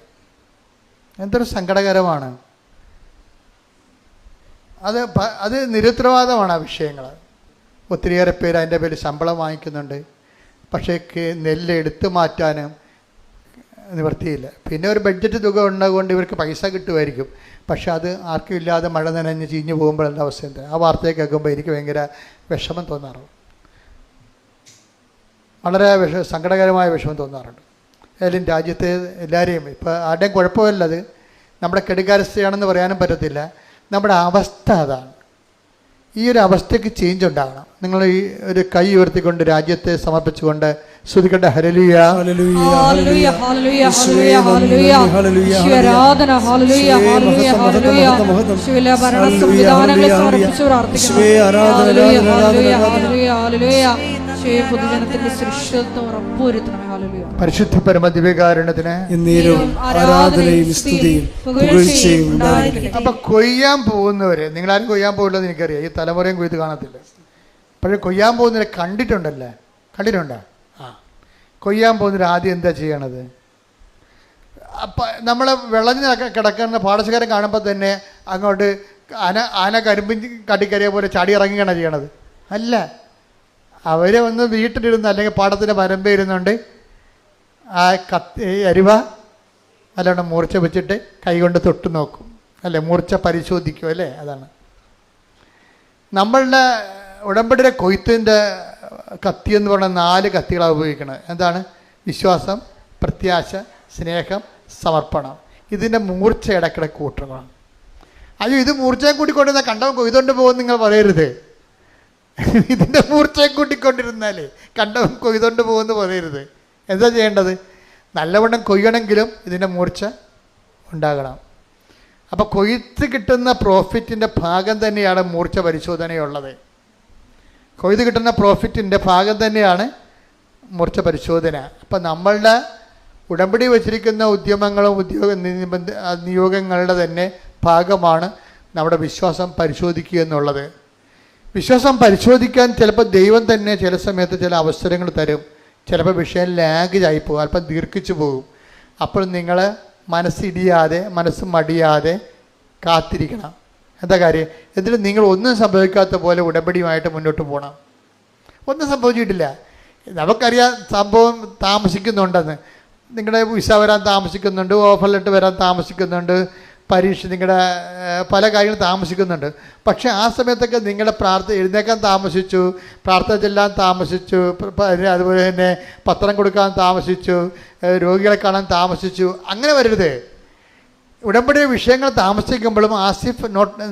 എന്തൊരു സങ്കടകരമാണ്. അത് നിരുത്തരവാദമാണ് ആ വിഷയങ്ങൾ. ഒത്തിരിയേറെ പേര് അതിൻ്റെ പേര് ശമ്പളം വാങ്ങിക്കുന്നുണ്ട്. പക്ഷേ നെല്ല് എടുത്തു മാറ്റാനും നിവൃത്തിയില്ല. പിന്നെ ഒരു ബഡ്ജറ്റ് തുക ഉണ്ടാകൊണ്ട് ഇവർക്ക് പൈസ കിട്ടുമായിരിക്കും. പക്ഷെ അത് ആർക്കും ഇല്ലാതെ മഴ നനഞ്ഞ് ചീഞ്ഞ് പോകുമ്പോഴുള്ള അവസ്ഥ എന്താ? ആ വാർത്തയെ കേൾക്കുമ്പോൾ എനിക്ക് ഭയങ്കര വിഷമം തോന്നാറുണ്ട്. വളരെ സങ്കടകരമായ വിഷമം തോന്നാറുണ്ട്. ഏതായാലും രാജ്യത്തെ എല്ലാവരെയും ഇപ്പോൾ ആരുടെയും കുഴപ്പമില്ലത് നമ്മുടെ കെടുകാര്യസ്ഥയാണെന്ന് പറയാനും പറ്റത്തില്ല. നമ്മുടെ അവസ്ഥ അതാണ്. ഈ ഒരു അവസ്ഥയ്ക്ക് ചേഞ്ച് ഉണ്ടാകണം. നിങ്ങൾ ഈ ഒരു കൈ ഉയർത്തിക്കൊണ്ട് രാജ്യത്തെ സമർപ്പിച്ചുകൊണ്ട് ശ്രുതിക്കട്ടെ ഹല്ലേലൂയ ഹല്ലേലൂയ ഹല്ലേലൂയ ഹല്ലേലൂയ ഹല്ലേലൂയ ആരാധന ഹല്ലേലൂയ ഹല്ലേലൂയ ഹല്ലേലൂയ ശിവല ഭരണ സംവിധാനങ്ങളെ സമർപ്പിച്ചു പ്രാർത്ഥിക്കുന്നു. ഹല്ലേലൂയ ഹല്ലേലൂയ ഹല്ലേലൂയ ഹല്ലേലൂയ പൊതുജനത്തിന്റെ സുരക്ഷിതത്വം ഉറപ്പുവരുത്തണമേ. ഹല്ലേലൂയ. പരിശുദ്ധ പരമ ദിവ്യകാരുണ്യത്തിന് ആരാധനയും സ്തുതിയും പുകഴ്ചയും ഉണ്ടായിരിക്കട്ടെ. അപ്പൊ കൊയ്യാൻ പോകുന്നവര്, നിങ്ങളാരും കൊയ്യാൻ പോകില്ലെന്ന് എനിക്കറിയാം. ഈ തലമുറയും കൊയ്ത് കാണത്തില്ല. പക്ഷേ കൊയ്യാൻ പോകുന്നവരെ കണ്ടിട്ടുണ്ടോ? കൊയ്യാൻ പോകുന്നവർ ആദ്യം എന്താ ചെയ്യണത്? അപ്പം നമ്മളെ വിളഞ്ഞ് കിടക്കുന്ന പാടശേഖരം കാണുമ്പോൾ തന്നെ അങ്ങോട്ട് ആന കരിമ്പിൻ കാട്ടിക്കറിയ പോലെ ചാടി ഇറങ്ങുകയാണ് ചെയ്യണത്. അല്ല, അവരെ ഒന്ന് വീട്ടിലിരുന്ന് അല്ലെങ്കിൽ പാടത്തിൻ്റെ വരമ്പേ ഇരുന്നുകൊണ്ട് ആ അരിവ അല്ലാണ്ട് മൂർച്ച വെച്ചിട്ട് കൈകൊണ്ട് തൊട്ട് നോക്കും, അല്ലേ? മൂർച്ച പരിശോധിക്കും, അല്ലേ? അതാണ് നമ്മളുടെ ഉടമ്പടിയുടെ കൊയ്ത്തിൻ്റെ കത്തി എന്ന് പറഞ്ഞാൽ 4 കത്തികളാണ് ഉപയോഗിക്കുന്നത്. എന്താണ്? വിശ്വാസം, പ്രത്യാശ, സ്നേഹം, സമർപ്പണം. ഇതിൻ്റെ മൂർച്ച ഇടയ്ക്കിടയ്ക്ക് കൂട്ടണം. അയ്യോ ഇത് മൂർച്ചയെ കൂട്ടിക്കൊണ്ടിരുന്ന കണ്ടവൻ കൊയ്തുകൊണ്ട് പോകുമെന്ന് നിങ്ങൾ പറയരുത്. ഇതിൻ്റെ മൂർച്ചയെ കൂട്ടിക്കൊണ്ടിരുന്നാൽ കണ്ടവൻ കൊയ്തുകൊണ്ട് പോകുമെന്ന് പറയരുത്. എന്താ ചെയ്യേണ്ടത്? നല്ലവണ്ണം കൊയ്യണമെങ്കിലും ഇതിൻ്റെ മൂർച്ച ഉണ്ടാകണം. അപ്പോൾ കൊയ്ത്ത് കിട്ടുന്ന പ്രോഫിറ്റിൻ്റെ ഭാഗം തന്നെയാണ് മൂർച്ച പരിശോധനയുള്ളത്. കൊയ്ത് കിട്ടുന്ന പ്രോഫിറ്റിൻ്റെ ഭാഗം തന്നെയാണ് മൂർച്ച പരിശോധന. അപ്പം നമ്മളുടെ ഉടമ്പടി വച്ചിരിക്കുന്ന ഉദ്യമങ്ങളും നിയോഗങ്ങളുടെ തന്നെ ഭാഗമാണ് നമ്മുടെ വിശ്വാസം പരിശോധിക്കുക എന്നുള്ളത്. വിശ്വാസം പരിശോധിക്കാൻ ചിലപ്പോൾ ദൈവം തന്നെ ചില സമയത്ത് ചില അവസരങ്ങൾ തരും. ചിലപ്പോൾ വിഷയം ലാഗ് ആയിപ്പോകും, അല്പം ദീർഘിച്ചു പോകും. അപ്പോൾ നിങ്ങൾ മനസ്സിടിയാതെ മനസ്സ് മടിയാതെ കാത്തിരിക്കണം. എന്താ കാര്യം? എന്നിട്ട് നിങ്ങൾ ഒന്നും സംഭവിക്കാത്ത പോലെ ഉടമ്പടിയുമായിട്ട് മുന്നോട്ട് പോകണം. ഒന്നും സംഭവിച്ചിട്ടില്ല, നമുക്കറിയാം സംഭവം താമസിക്കുന്നുണ്ടെന്ന്. നിങ്ങളുടെ വിസ വരാൻ താമസിക്കുന്നുണ്ട്, ഓഫർ ലെറ്റർ വരാൻ താമസിക്കുന്നുണ്ട്, പരീക്ഷ നിങ്ങളുടെ പല കാര്യങ്ങളും താമസിക്കുന്നുണ്ട്. പക്ഷേ ആ സമയത്തൊക്കെ നിങ്ങളുടെ എഴുന്നേക്കാൻ താമസിച്ചു, പ്രാർത്ഥന ചെല്ലാൻ താമസിച്ചു, അതുപോലെ തന്നെ പത്രം കൊടുക്കാൻ താമസിച്ചു, രോഗികളെ കാണാൻ താമസിച്ചു, അങ്ങനെ വരരുത്. ഉടമ്പടി വിഷയങ്ങൾ താമസിക്കുമ്പോഴും ആസിഫ്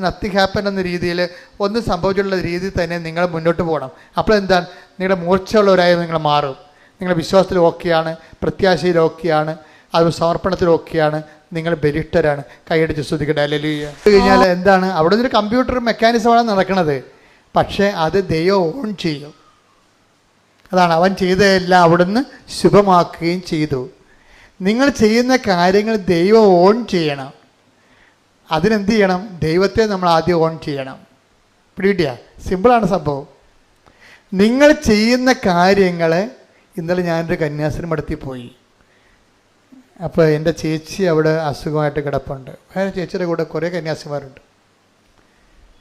നത്തിങ് ഹാപ്പൻ എന്ന രീതിയിൽ ഒന്നും സംഭവിച്ചിട്ടുള്ള രീതിയിൽ തന്നെ നിങ്ങൾ മുന്നോട്ട് പോകണം. അപ്പോൾ എന്താണ്? നിങ്ങളുടെ മൂർച്ചയുള്ളവരായി നിങ്ങൾ മാറും. നിങ്ങളുടെ വിശ്വാസത്തിൽ ഓക്കെയാണ്, പ്രത്യാശയിൽ ഓക്കെയാണ്, അത് സമർപ്പണത്തിൽ ഓക്കെയാണ്, നിങ്ങൾ ബലിഷ്ഠരാണ്. കൈയടിച്ച് സ്തുതിക്കട്ടെ. ഹല്ലേലൂയ. കഴിഞ്ഞാൽ എന്താണ്? അവിടെ നിന്നൊരു കമ്പ്യൂട്ടർ മെക്കാനിസമാണ് നടക്കുന്നത്. പക്ഷേ അത് ദൈവം ഓൺ ചെയ്യും. അതാണ് അവൻ ചെയ്തതെല്ലാം അവിടുന്ന് ശുഭമാക്കുകയും ചെയ്തു. നിങ്ങൾ ചെയ്യുന്ന കാര്യങ്ങൾ ദൈവം ഓൺ ചെയ്യണം. അതിനെന്ത് ചെയ്യണം? ദൈവത്തെ നമ്മൾ ആദ്യം ഓൺ ചെയ്യണം. പിടികിട്ടിയ? സിമ്പിളാണ് സംഭവം. നിങ്ങൾ ചെയ്യുന്ന കാര്യങ്ങൾ, ഇന്നലെ ഞാനൊരു കന്യാസ്ത്രീ മഠത്തിൽ പോയി. അപ്പോൾ എൻ്റെ ചേച്ചി അവിടെ അസുഖമായിട്ട് കിടപ്പുണ്ട്. വേറെ ചേച്ചിയുടെ കൂടെ കുറേ കന്യാസിമാരുണ്ട്.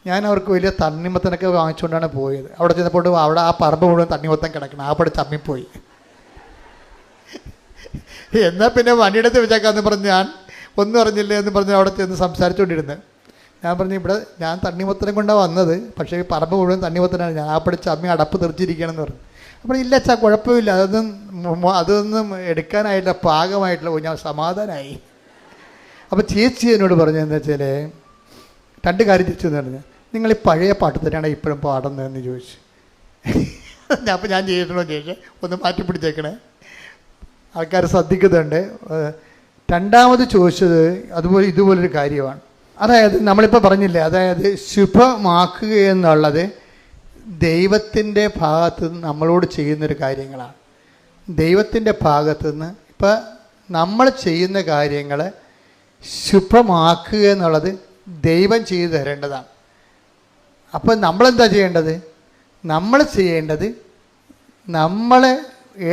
ഞാൻ അവർക്ക് വലിയ തണ്ണിമത്തനൊക്കെ വാങ്ങിച്ചുകൊണ്ടാണ് പോയത്. അവിടെ ചെന്നപ്പോൾ അവിടെ ആ പറമ്പ് മുഴുവൻ തണ്ണിമത്തൻ കിടക്കണം. ആ പടി ചമ്മിപ്പോയി. എന്നാൽ പിന്നെ വണ്ടിയെടുത്ത് വെച്ചേക്കാന്ന് പറഞ്ഞ് ഞാൻ ഒന്നും അറിഞ്ഞില്ല എന്ന് പറഞ്ഞ് അവിടെ ചെന്ന് സംസാരിച്ചുകൊണ്ടിരുന്നത്. ഞാൻ പറഞ്ഞു, ഇവിടെ ഞാൻ തണ്ണിമത്തനം കൊണ്ടാണ് വന്നത്, പക്ഷേ ഈ പറമ്പ് മുഴുവൻ തണ്ണിമത്തനാണ്, ഞാൻ ആ പടി ചമ്മി അടപ്പ് തെറിച്ചിരിക്കണമെന്ന് പറഞ്ഞു. അപ്പോൾ ഇല്ല അച്ഛാ കുഴപ്പമില്ല, അതൊന്നും എടുക്കാനായിട്ടില്ല, പാകമായിട്ടില്ല. ഞാൻ സമാധാനമായി. അപ്പോൾ ചേച്ചി എന്നോട് പറഞ്ഞു എന്താ വെച്ചാൽ, രണ്ട് കാര്യം ചേച്ചി എന്ന് പറഞ്ഞു, നിങ്ങൾ ഈ പഴയ പാട്ട് തന്നെയാണ് ഇപ്പോഴും പാടുന്നതെന്ന് ചോദിച്ചു. അപ്പോൾ ഞാൻ ചെയ്തിട്ടുണ്ടോ ചോദിച്ചു, ഒന്ന് മാറ്റി പിടിച്ചേക്കണേ, ആൾക്കാർ ശ്രദ്ധിക്കുന്നുണ്ട്. രണ്ടാമത് ചോദിച്ചത് ഇതുപോലൊരു കാര്യമാണ്. അതായത് നമ്മളിപ്പോൾ പറഞ്ഞില്ലേ, അതായത് ശുഭമാക്കുക എന്നുള്ളത് ദൈവത്തിൻ്റെ ഭാഗത്തു നിന്ന് നമ്മളോട് ചെയ്യുന്നൊരു കാര്യങ്ങളാണ്. ദൈവത്തിൻ്റെ ഭാഗത്തു നിന്ന് ഇപ്പം നമ്മൾ ചെയ്യുന്ന കാര്യങ്ങൾ ശുഭമാക്കുക എന്നുള്ളത് ദൈവം ചെയ്തു തരേണ്ടതാണ്. അപ്പം നമ്മളെന്താ ചെയ്യേണ്ടത്? നമ്മൾ ചെയ്യേണ്ടത് നമ്മളെ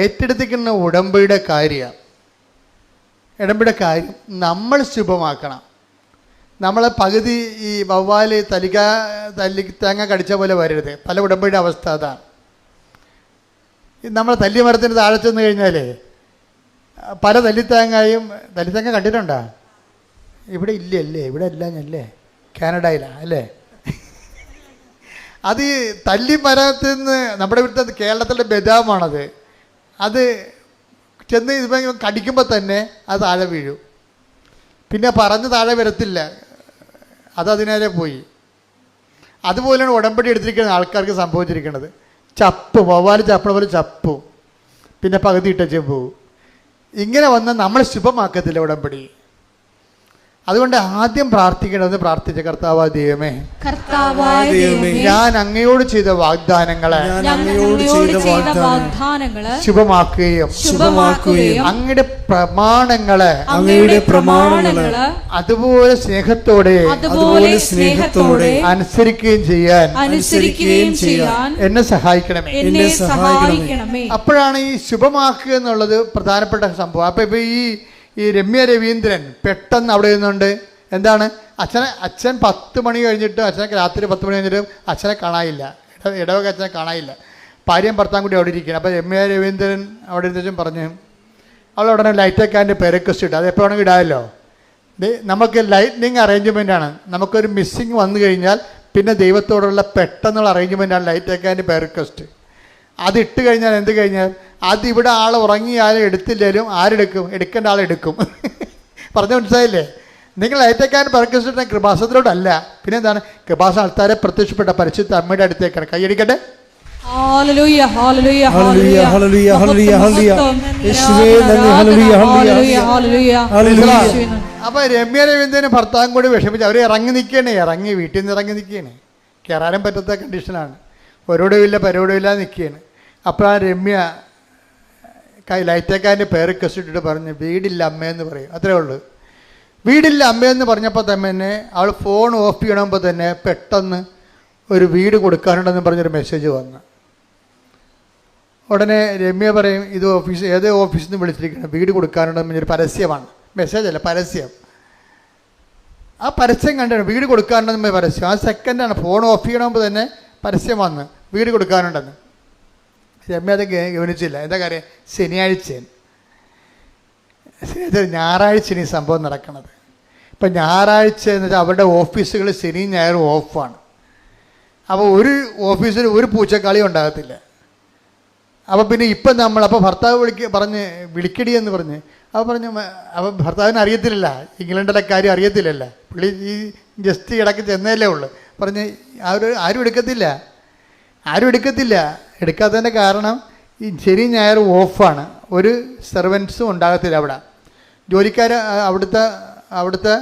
ഏറ്റെടുത്തിരിക്കുന്ന ഉടമ്പടിയുടെ കാര്യം നമ്മൾ ശുഭമാക്കണം. നമ്മളെ പകുതി ഈ വവ്വാൽ തേങ്ങ കടിച്ച പോലെ വരരുത്. പല ഉടമ്പടിയുടെ അവസ്ഥ അതാണ്. നമ്മൾ തല്ലിമരത്തിന് താഴെ ചെന്ന് കഴിഞ്ഞാൽ പല തല്ലിത്തേങ്ങ കണ്ടിട്ടുണ്ടോ? ഇവിടെ ഇല്ലല്ലേ? ഇവിടെ അല്ലേ, കാനഡയിലാണ് അല്ലേ? അത് തല്ലിമരത്തിൽ നിന്ന് നമ്മുടെ ഇവിടുത്തെ കേരളത്തിലെ ബദാമാണത്. അത് ചെന്ന് ഇപ്പം കടിക്കുമ്പോൾ തന്നെ അത് താഴെ വീഴും. പിന്നെ പറഞ്ഞ് താഴെ വരത്തില്ല, അതതിനേരെ പോയി. അതുപോലെയാണ് ഉടമ്പടി എടുത്തിരിക്കുന്ന ആൾക്കാർക്ക് സംഭവിച്ചിരിക്കുന്നത്. ചപ്പും, വവ്വാൽ ചപ്പണ പോലെ ചപ്പും, പിന്നെ പകുതി ഇട്ടച്ചും പോവും. ഇങ്ങനെ വന്ന് നമ്മൾ ശുഭമാക്കത്തില്ല ഉടമ്പടി. അതുകൊണ്ട് ആദ്യം പ്രാർത്ഥിക്കേണ്ടത്, പ്രാർത്ഥിച്ച കർത്താവായ ദൈവമേ, ഞാൻ അങ്ങയോട് ചെയ്ത വാഗ്ദാനങ്ങളെ ശുഭമാക്കുകയും അങ്ങയുടെ പ്രമാണങ്ങളെ അതുപോലെ സ്നേഹത്തോടെ അനുസരിക്കുകയും ചെയ്യാൻ എന്നെ സഹായിക്കണമേ. അപ്പോഴാണ് ഈ ശുഭമാക്കുക എന്നുള്ളത് പ്രധാനപ്പെട്ട സംഭവം. അപ്പൊ ഇപ്പൊ ഈ രമ്യ രവീന്ദ്രൻ പെട്ടെന്ന് അവിടെ നിന്നുണ്ട്. എന്താണ്? അച്ഛൻ 10 മണി കഴിഞ്ഞിട്ട്, രാത്രി 10 മണി കഴിഞ്ഞിട്ട് അച്ഛനെ കാണാനില്ല, ഇടവക അച്ഛനെ കാണാനില്ല. ഭാര്യയും ഭർത്താവും കൂടി അവിടെ ഇരിക്കണം. അപ്പോൾ രമ്യ രവീന്ദ്രൻ അവിടെ ഇരുന്നും പറഞ്ഞു, അവൾ ഉടനെ ലൈറ്റ് ആൻഡ് പെരക്വസ്റ്റ് ഇട്ട്, അത് എപ്പോൾ വേണമെങ്കിൽ ഇടാമല്ലോ. നമുക്ക് ലൈറ്റ്നിങ് അറേഞ്ച്മെൻ്റാണ്. നമുക്കൊരു മിസ്സിങ് വന്നു കഴിഞ്ഞാൽ പിന്നെ ദൈവത്തോടുള്ള പെട്ടെന്നുള്ള അറേഞ്ച്മെൻ്റാണ് ലൈറ്റ് ആൻഡ് പെരക്വസ്റ്റ്. അതിട്ട് കഴിഞ്ഞാൽ എന്ത് കഴിഞ്ഞാൽ അതിവിടെ ആൾ ഉറങ്ങിയാലും എടുത്തില്ലേലും ആരെടുക്കും? എടുക്കേണ്ട ആളെടുക്കും. പറഞ്ഞ മനസ്സിലായില്ലേ? നിങ്ങൾ ലൈറ്റേക്കാൻ പെർക്കസിന്റെ കൃപാസനത്തിലോട്ടല്ല, പിന്നെ എന്താണ്? കൃപാസന ആൾക്കാരെ പ്രത്യക്ഷപ്പെട്ട പരിശുദ്ധ അമ്മയുടെ അടുത്തേക്കാണ്. കൈയടിക്കട്ടെ. ഹല്ലേലൂയ ഹല്ലേലൂയ ഹല്ലേലൂയ ഹല്ലേലൂയ ഹല്ലേലൂയ ഹല്ലേലൂയ യേശുവേ നന്ദി. ഹല്ലേലൂയ ഹല്ലേലൂയ ഹല്ലേലൂയ ഹല്ലേലൂയ. അപ്പോൾ രമ്യ രവീന്ദ്രനും ഭർത്താവും കൂടി വിഷമിച്ച് അവർ ഇറങ്ങി നിൽക്കുകയാണ്. വീട്ടിൽ നിന്ന് ഇറങ്ങി നിൽക്കുകയാണ്. കയറാനും പറ്റാത്ത കണ്ടീഷനാണ്. ഒരോടുമില്ല പരോടുമില്ല നിൽക്കുകയാണ്. അപ്പോൾ ആ രമ്യ ലൈറ്റേക്കാരൻ്റെ പേര് കസിട്ടിട്ട് പറഞ്ഞ് വീടില്ല അമ്മയെന്ന് പറയും. അത്രേ ഉള്ളൂ. വീടില്ല അമ്മയെന്ന് പറഞ്ഞപ്പോൾ തന്നെ അവൾ ഫോൺ ഓഫ് ചെയ്യണമെമ്പോൾ തന്നെ പെട്ടെന്ന് ഒരു വീട് കൊടുക്കാനുണ്ടെന്ന് പറഞ്ഞൊരു മെസ്സേജ് വന്നു. ഉടനെ രമ്യ പറയും, ഇത് ഓഫീസ് ഏത് ഓഫീസിൽ നിന്ന് വിളിച്ചിരിക്കണം, വീട് കൊടുക്കാനുണ്ടെന്ന് പറഞ്ഞൊരു പരസ്യമാണ്. മെസ്സേജല്ല, പരസ്യം. ആ പരസ്യം കണ്ടാണ് വീട് കൊടുക്കാനുണ്ടെന്ന് പരസ്യം. ആ സെക്കൻഡാണ് ഫോൺ ഓഫ് ചെയ്യണമെങ്കിൽ തന്നെ പരസ്യം വന്ന് വീട് കൊടുക്കാനുണ്ടെന്ന്. രമ്യ അത് ഗവനിച്ചില്ല. എന്താ കാര്യം? ശനിയാഴ്ചയാണ്, ഞായറാഴ്ചയാണ് ഈ സംഭവം നടക്കുന്നത്. ഇപ്പം ഞായറാഴ്ച എന്ന് വെച്ചാൽ അവരുടെ ഓഫീസുകൾ ശനിയും ഞായറും ഓഫാണ്. അപ്പോൾ ഒരു ഓഫീസിൽ ഒരു പൂച്ചക്കളി ഉണ്ടാകത്തില്ല. അപ്പോൾ പിന്നെ ഇപ്പം അപ്പോൾ ഭർത്താവ് വിളിക്കടി എന്ന് പറഞ്ഞ് അപ്പോൾ പറഞ്ഞു. അപ്പോൾ ഭർത്താവിന് അറിയത്തില്ല, ഇംഗ്ലണ്ടിലെ കാര്യം അറിയത്തില്ലല്ല. പുള്ളി ഈ ജസ്റ്റ് ഇടയ്ക്ക് ചെന്നതല്ലേ ഉള്ളു. പറഞ്ഞ് ആരും എടുക്കത്തില്ല. എടുക്കാത്തതിൻ്റെ കാരണം ഈ ശനി ഞായറും ഓഫാണ്. ഒരു സെർവൻസും ഉണ്ടാകത്തില്ല അവിടെ. അവിടുത്തെ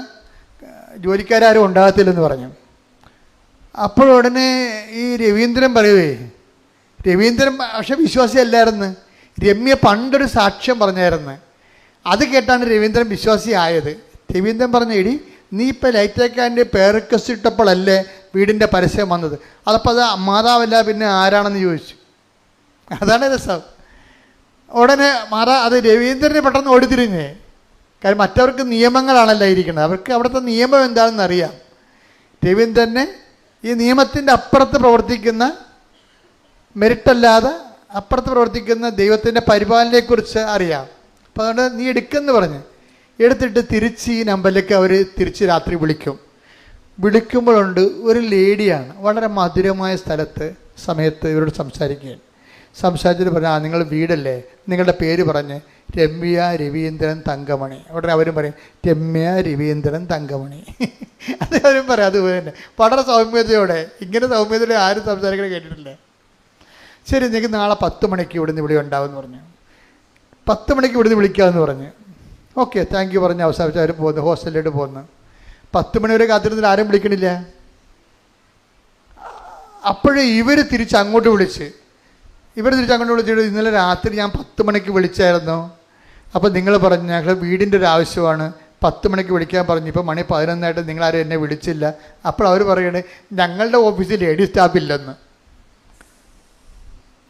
ജോലിക്കാരും ഉണ്ടാകത്തില്ലെന്ന് പറഞ്ഞു. അപ്പോഴുടനെ ഈ രവീന്ദ്രൻ പറയുവേ, രവീന്ദ്രൻ പക്ഷെ വിശ്വാസിയല്ലായിരുന്നു. രമ്യ പണ്ടൊരു സാക്ഷ്യം പറഞ്ഞായിരുന്നു. അത് കേട്ടാണ് രവീന്ദ്രൻ വിശ്വാസിയായത്. രവീന്ദ്രൻ പറഞ്ഞു, എടി നീ ഇപ്പം ലൈറ്റേക്കാൻ്റെ പേർക്കസ് ഇട്ടപ്പോഴല്ലേ വീടിൻ്റെ പരസ്യം വന്നത്, അതപ്പോൾ അത് മാതാവല്ല പിന്നെ ആരാണെന്ന് ചോദിച്ചു. അതാണ് രസം. ഉടനെ അത് രവീന്ദ്രനെ പെട്ടെന്ന് ഓടിത്തിരിഞ്ഞേ. കാര്യം മറ്റവർക്ക് നിയമങ്ങളാണല്ലോ ഇരിക്കുന്നത്, അവർക്ക് അവിടുത്തെ നിയമം എന്താണെന്ന് അറിയാം. രവീന്ദ്രനെ ഈ നിയമത്തിൻ്റെ അപ്പുറത്ത് പ്രവർത്തിക്കുന്ന, മെരിറ്റല്ലാതെ അപ്പുറത്ത് പ്രവർത്തിക്കുന്ന ദൈവത്തിൻ്റെ പരിപാലനയെക്കുറിച്ച് അറിയാം. അപ്പോൾ അതുകൊണ്ട് നീ എടുക്കുമെന്ന് പറഞ്ഞ് എടുത്തിട്ട് തിരിച്ച് ഈ നമ്പറിലേക്ക് അവർ തിരിച്ച് രാത്രി വിളിക്കുമ്പോഴുണ്ട് ഒരു ലേഡിയാണ് വളരെ മധുരമായ സമയത്ത് ഇവരോട് സംസാരിച്ചിട്ട് പറഞ്ഞു, നിങ്ങൾ വീടല്ലേ, നിങ്ങളുടെ പേര് പറഞ്ഞ് രമ്യ രവീന്ദ്രൻ തങ്കമണി. ഉടനെ അവരും പറയും രമ്യ രവീന്ദ്രൻ തങ്കമണി. അത് അവരും പറയാം. അതുപോലെ തന്നെ വളരെ സൗമ്യതയോടെ, ഇങ്ങനെ സൗമ്യതയോടെ ആരും സംസാരിക്കണം കേട്ടിട്ടില്ല. ശരി, നിങ്ങൾക്ക് നാളെ 10 മണിക്ക് ഇവിടുന്ന് ഇവിടെ ഉണ്ടാവുമെന്ന് പറഞ്ഞു. 10 മണിക്ക് ഇവിടുന്ന് വിളിക്കാമെന്ന് പറഞ്ഞ് ഓക്കെ താങ്ക് യു പറഞ്ഞ് അവസാനിച്ച് അവർ പോകുന്നു, ഹോസ്റ്റലിലോട്ട് പോകുന്നു. 10 മണി വരെ കാത്തിരുന്നിട്ട് ആരും വിളിക്കണില്ല. അപ്പോഴേ ഇവർ തിരിച്ചങ്ങോട്ട് വിളിച്ചിട്ട് ഇന്നലെ രാത്രി ഞാൻ 10 മണിക്ക് വിളിച്ചായിരുന്നു, അപ്പോൾ നിങ്ങൾ പറഞ്ഞു ഞങ്ങൾ വീടിൻ്റെ ഒരു ആവശ്യമാണ്, 10 മണിക്ക് വിളിക്കാൻ പറഞ്ഞു, ഇപ്പോൾ മണി 11 നിങ്ങളാരും എന്നെ വിളിച്ചില്ല. അപ്പോൾ അവർ പറയണേ ഞങ്ങളുടെ ഓഫീസിൽ ലേഡി സ്റ്റാഫ് ഇല്ലെന്ന്.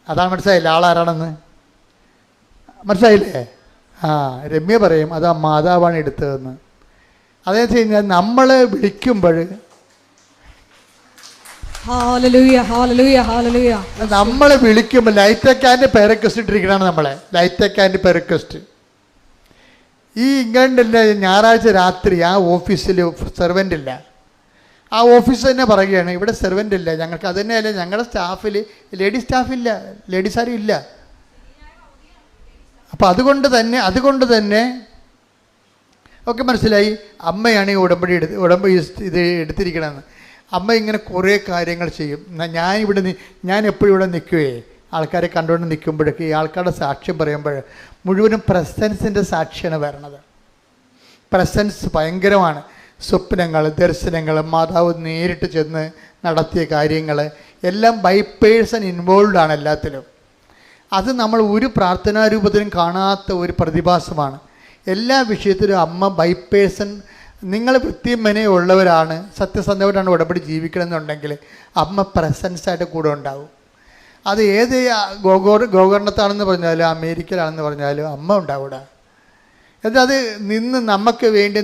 അതാണ് മനസ്സിലായില്ല ആളാരാണെന്ന്? മനസ്സിലായില്ലേ? രമ്യ പറയും അതാ മാതാവാണ് എടുത്തതെന്ന്. അതെന്ന് വെച്ച് കഴിഞ്ഞാൽ നമ്മൾ വിളിക്കുമ്പോൾ നമ്മളെ വിളിക്കുമ്പോൾ ലൈറ്റേക്കാൻ്റെ പേരക്വസ്റ്റ് ഇട്ടിരിക്കണതാണ്. നമ്മളെ ലൈറ്റേക്കാൻ്റെ പേരക്വസ്റ്റ് ഈ ഇംഗ്ലണ്ടിലെ ഞായറാഴ്ച രാത്രി ആ ഓഫീസിൽ സെർവൻ്റ് ഇല്ല. ആ ഓഫീസ് തന്നെ പറയുകയാണ് ഇവിടെ സെർവൻ്റ് ഇല്ല, ഞങ്ങൾക്ക് അത് തന്നെയല്ല ഞങ്ങളുടെ സ്റ്റാഫിൽ ലേഡീസ് സ്റ്റാഫില്ല, ലേഡീസ് ആരും ഇല്ല. അപ്പം അതുകൊണ്ട് തന്നെ ഒക്കെ മനസ്സിലായി അമ്മയാണ് ഈ ഉടമ്പടി ഇത് എടുത്തിരിക്കണമെന്ന്. അമ്മ ഇങ്ങനെ കുറേ കാര്യങ്ങൾ ചെയ്യും. ഞാൻ എപ്പോഴും ഇവിടെ നിൽക്കുകയെ ആൾക്കാരെ കണ്ടുകൊണ്ട് നിൽക്കുമ്പോഴൊക്കെ ഈ ആൾക്കാരുടെ സാക്ഷ്യം പറയുമ്പോൾ മുഴുവനും പ്രസൻസിൻ്റെ സാക്ഷിയാണ് വരണത്. പ്രസൻസ് ഭയങ്കരമാണ്. സ്വപ്നങ്ങൾ, ദർശനങ്ങൾ, മാതാവ് നേരിട്ട് ചെന്ന് നടത്തിയ കാര്യങ്ങൾ എല്ലാം ബൈ പേഴ്സൺ ഇൻവോൾവ് ആണ് എല്ലാത്തിലും. അത് നമ്മൾ ഒരു പ്രാർത്ഥനാരൂപത്തിലും കാണാത്ത ഒരു പ്രതിഭാസമാണ്. എല്ലാ വിഷയത്തിലും അമ്മ ബൈ പേഴ്സൺ. നിങ്ങൾ വൃത്തിയും മെനയുള്ളവരാണ്, സത്യസന്ധമായിട്ടാണ് ഉടമ്പടി ജീവിക്കണമെന്നുണ്ടെങ്കിൽ അമ്മ പ്രസൻസായിട്ട് കൂടെ ഉണ്ടാവും. അത് ഏത് ഗോകർണത്താണെന്ന് പറഞ്ഞാലും അമേരിക്കയിലാണെന്ന് പറഞ്ഞാലും അമ്മ ഉണ്ടാവൂടാ. എന്നിട്ട് അത് നമുക്ക് വേണ്ടി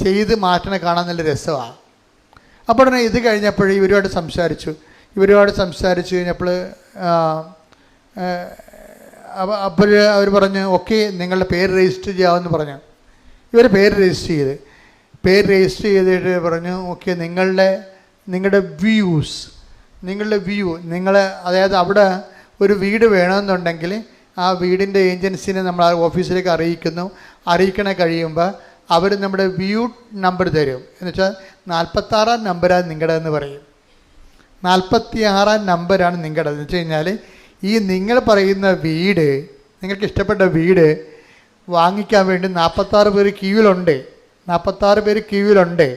ചെയ്ത് മാറ്റണ കാണാൻ നല്ല രസമാണ്. അപ്പോൾ തന്നെ ഇത് കഴിഞ്ഞപ്പോൾ ഇവരോട് സംസാരിച്ചു കഴിഞ്ഞപ്പോൾ അപ്പോൾ അവർ പറഞ്ഞു ഓക്കെ നിങ്ങളുടെ പേര് രജിസ്റ്റർ ചെയ്യാമെന്ന് പറഞ്ഞു. ഇവർ പേര് രജിസ്റ്റർ ചെയ്തിട്ട് പറഞ്ഞു ഓക്കെ നിങ്ങളുടെ വ്യൂ അതായത് അവിടെ ഒരു വീട് വേണമെന്നുണ്ടെങ്കിൽ ആ വീടിൻ്റെ ഏജൻസിനെ നമ്മൾ ആ ഓഫീസിലേക്ക് അറിയിക്കണ കഴിയുമ്പോൾ അവർ നമ്മുടെ വ്യൂ നമ്പർ തരും. എന്ന് വെച്ചാൽ 46-ാം നമ്പരാണ് നിങ്ങളുടെതെന്ന് പറയും. 46-ാം നമ്പരാണ് നിങ്ങളുടേതെന്ന് വെച്ച് കഴിഞ്ഞാൽ ഈ നിങ്ങൾ പറയുന്ന വീട്, നിങ്ങൾക്ക് ഇഷ്ടപ്പെട്ട വീട് വാങ്ങിക്കാൻ വേണ്ടി 46 പേര് ക്യൂവിലുണ്ട്. 46 പേര് ക്യൂവിലുണ്ട്.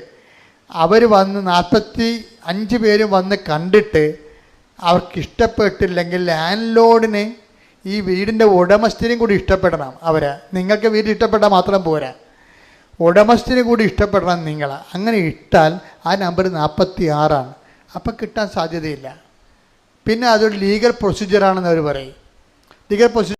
അവർ വന്ന് 45 പേരും വന്ന് കണ്ടിട്ട് അവർക്ക് ഇഷ്ടപ്പെട്ടില്ലെങ്കിൽ ലാൻഡ് ലോഡിന് ഈ വീടിൻ്റെ ഉടമസ്ഥനും കൂടി ഇഷ്ടപ്പെടണം. നിങ്ങൾക്ക് വീട് ഇഷ്ടപ്പെട്ടാൽ മാത്രം പോരാ, ഉടമസ്ഥന് കൂടി ഇഷ്ടപ്പെടണം നിങ്ങൾ. അങ്ങനെ ഇട്ടാൽ ആ നമ്പർ 46-ആണ്. അപ്പം കിട്ടാൻ സാധ്യതയില്ല. പിന്നെ അതൊരു ലീഗൽ പ്രൊസീജിയറാണെന്ന് അവർ പറയും. Legal procedure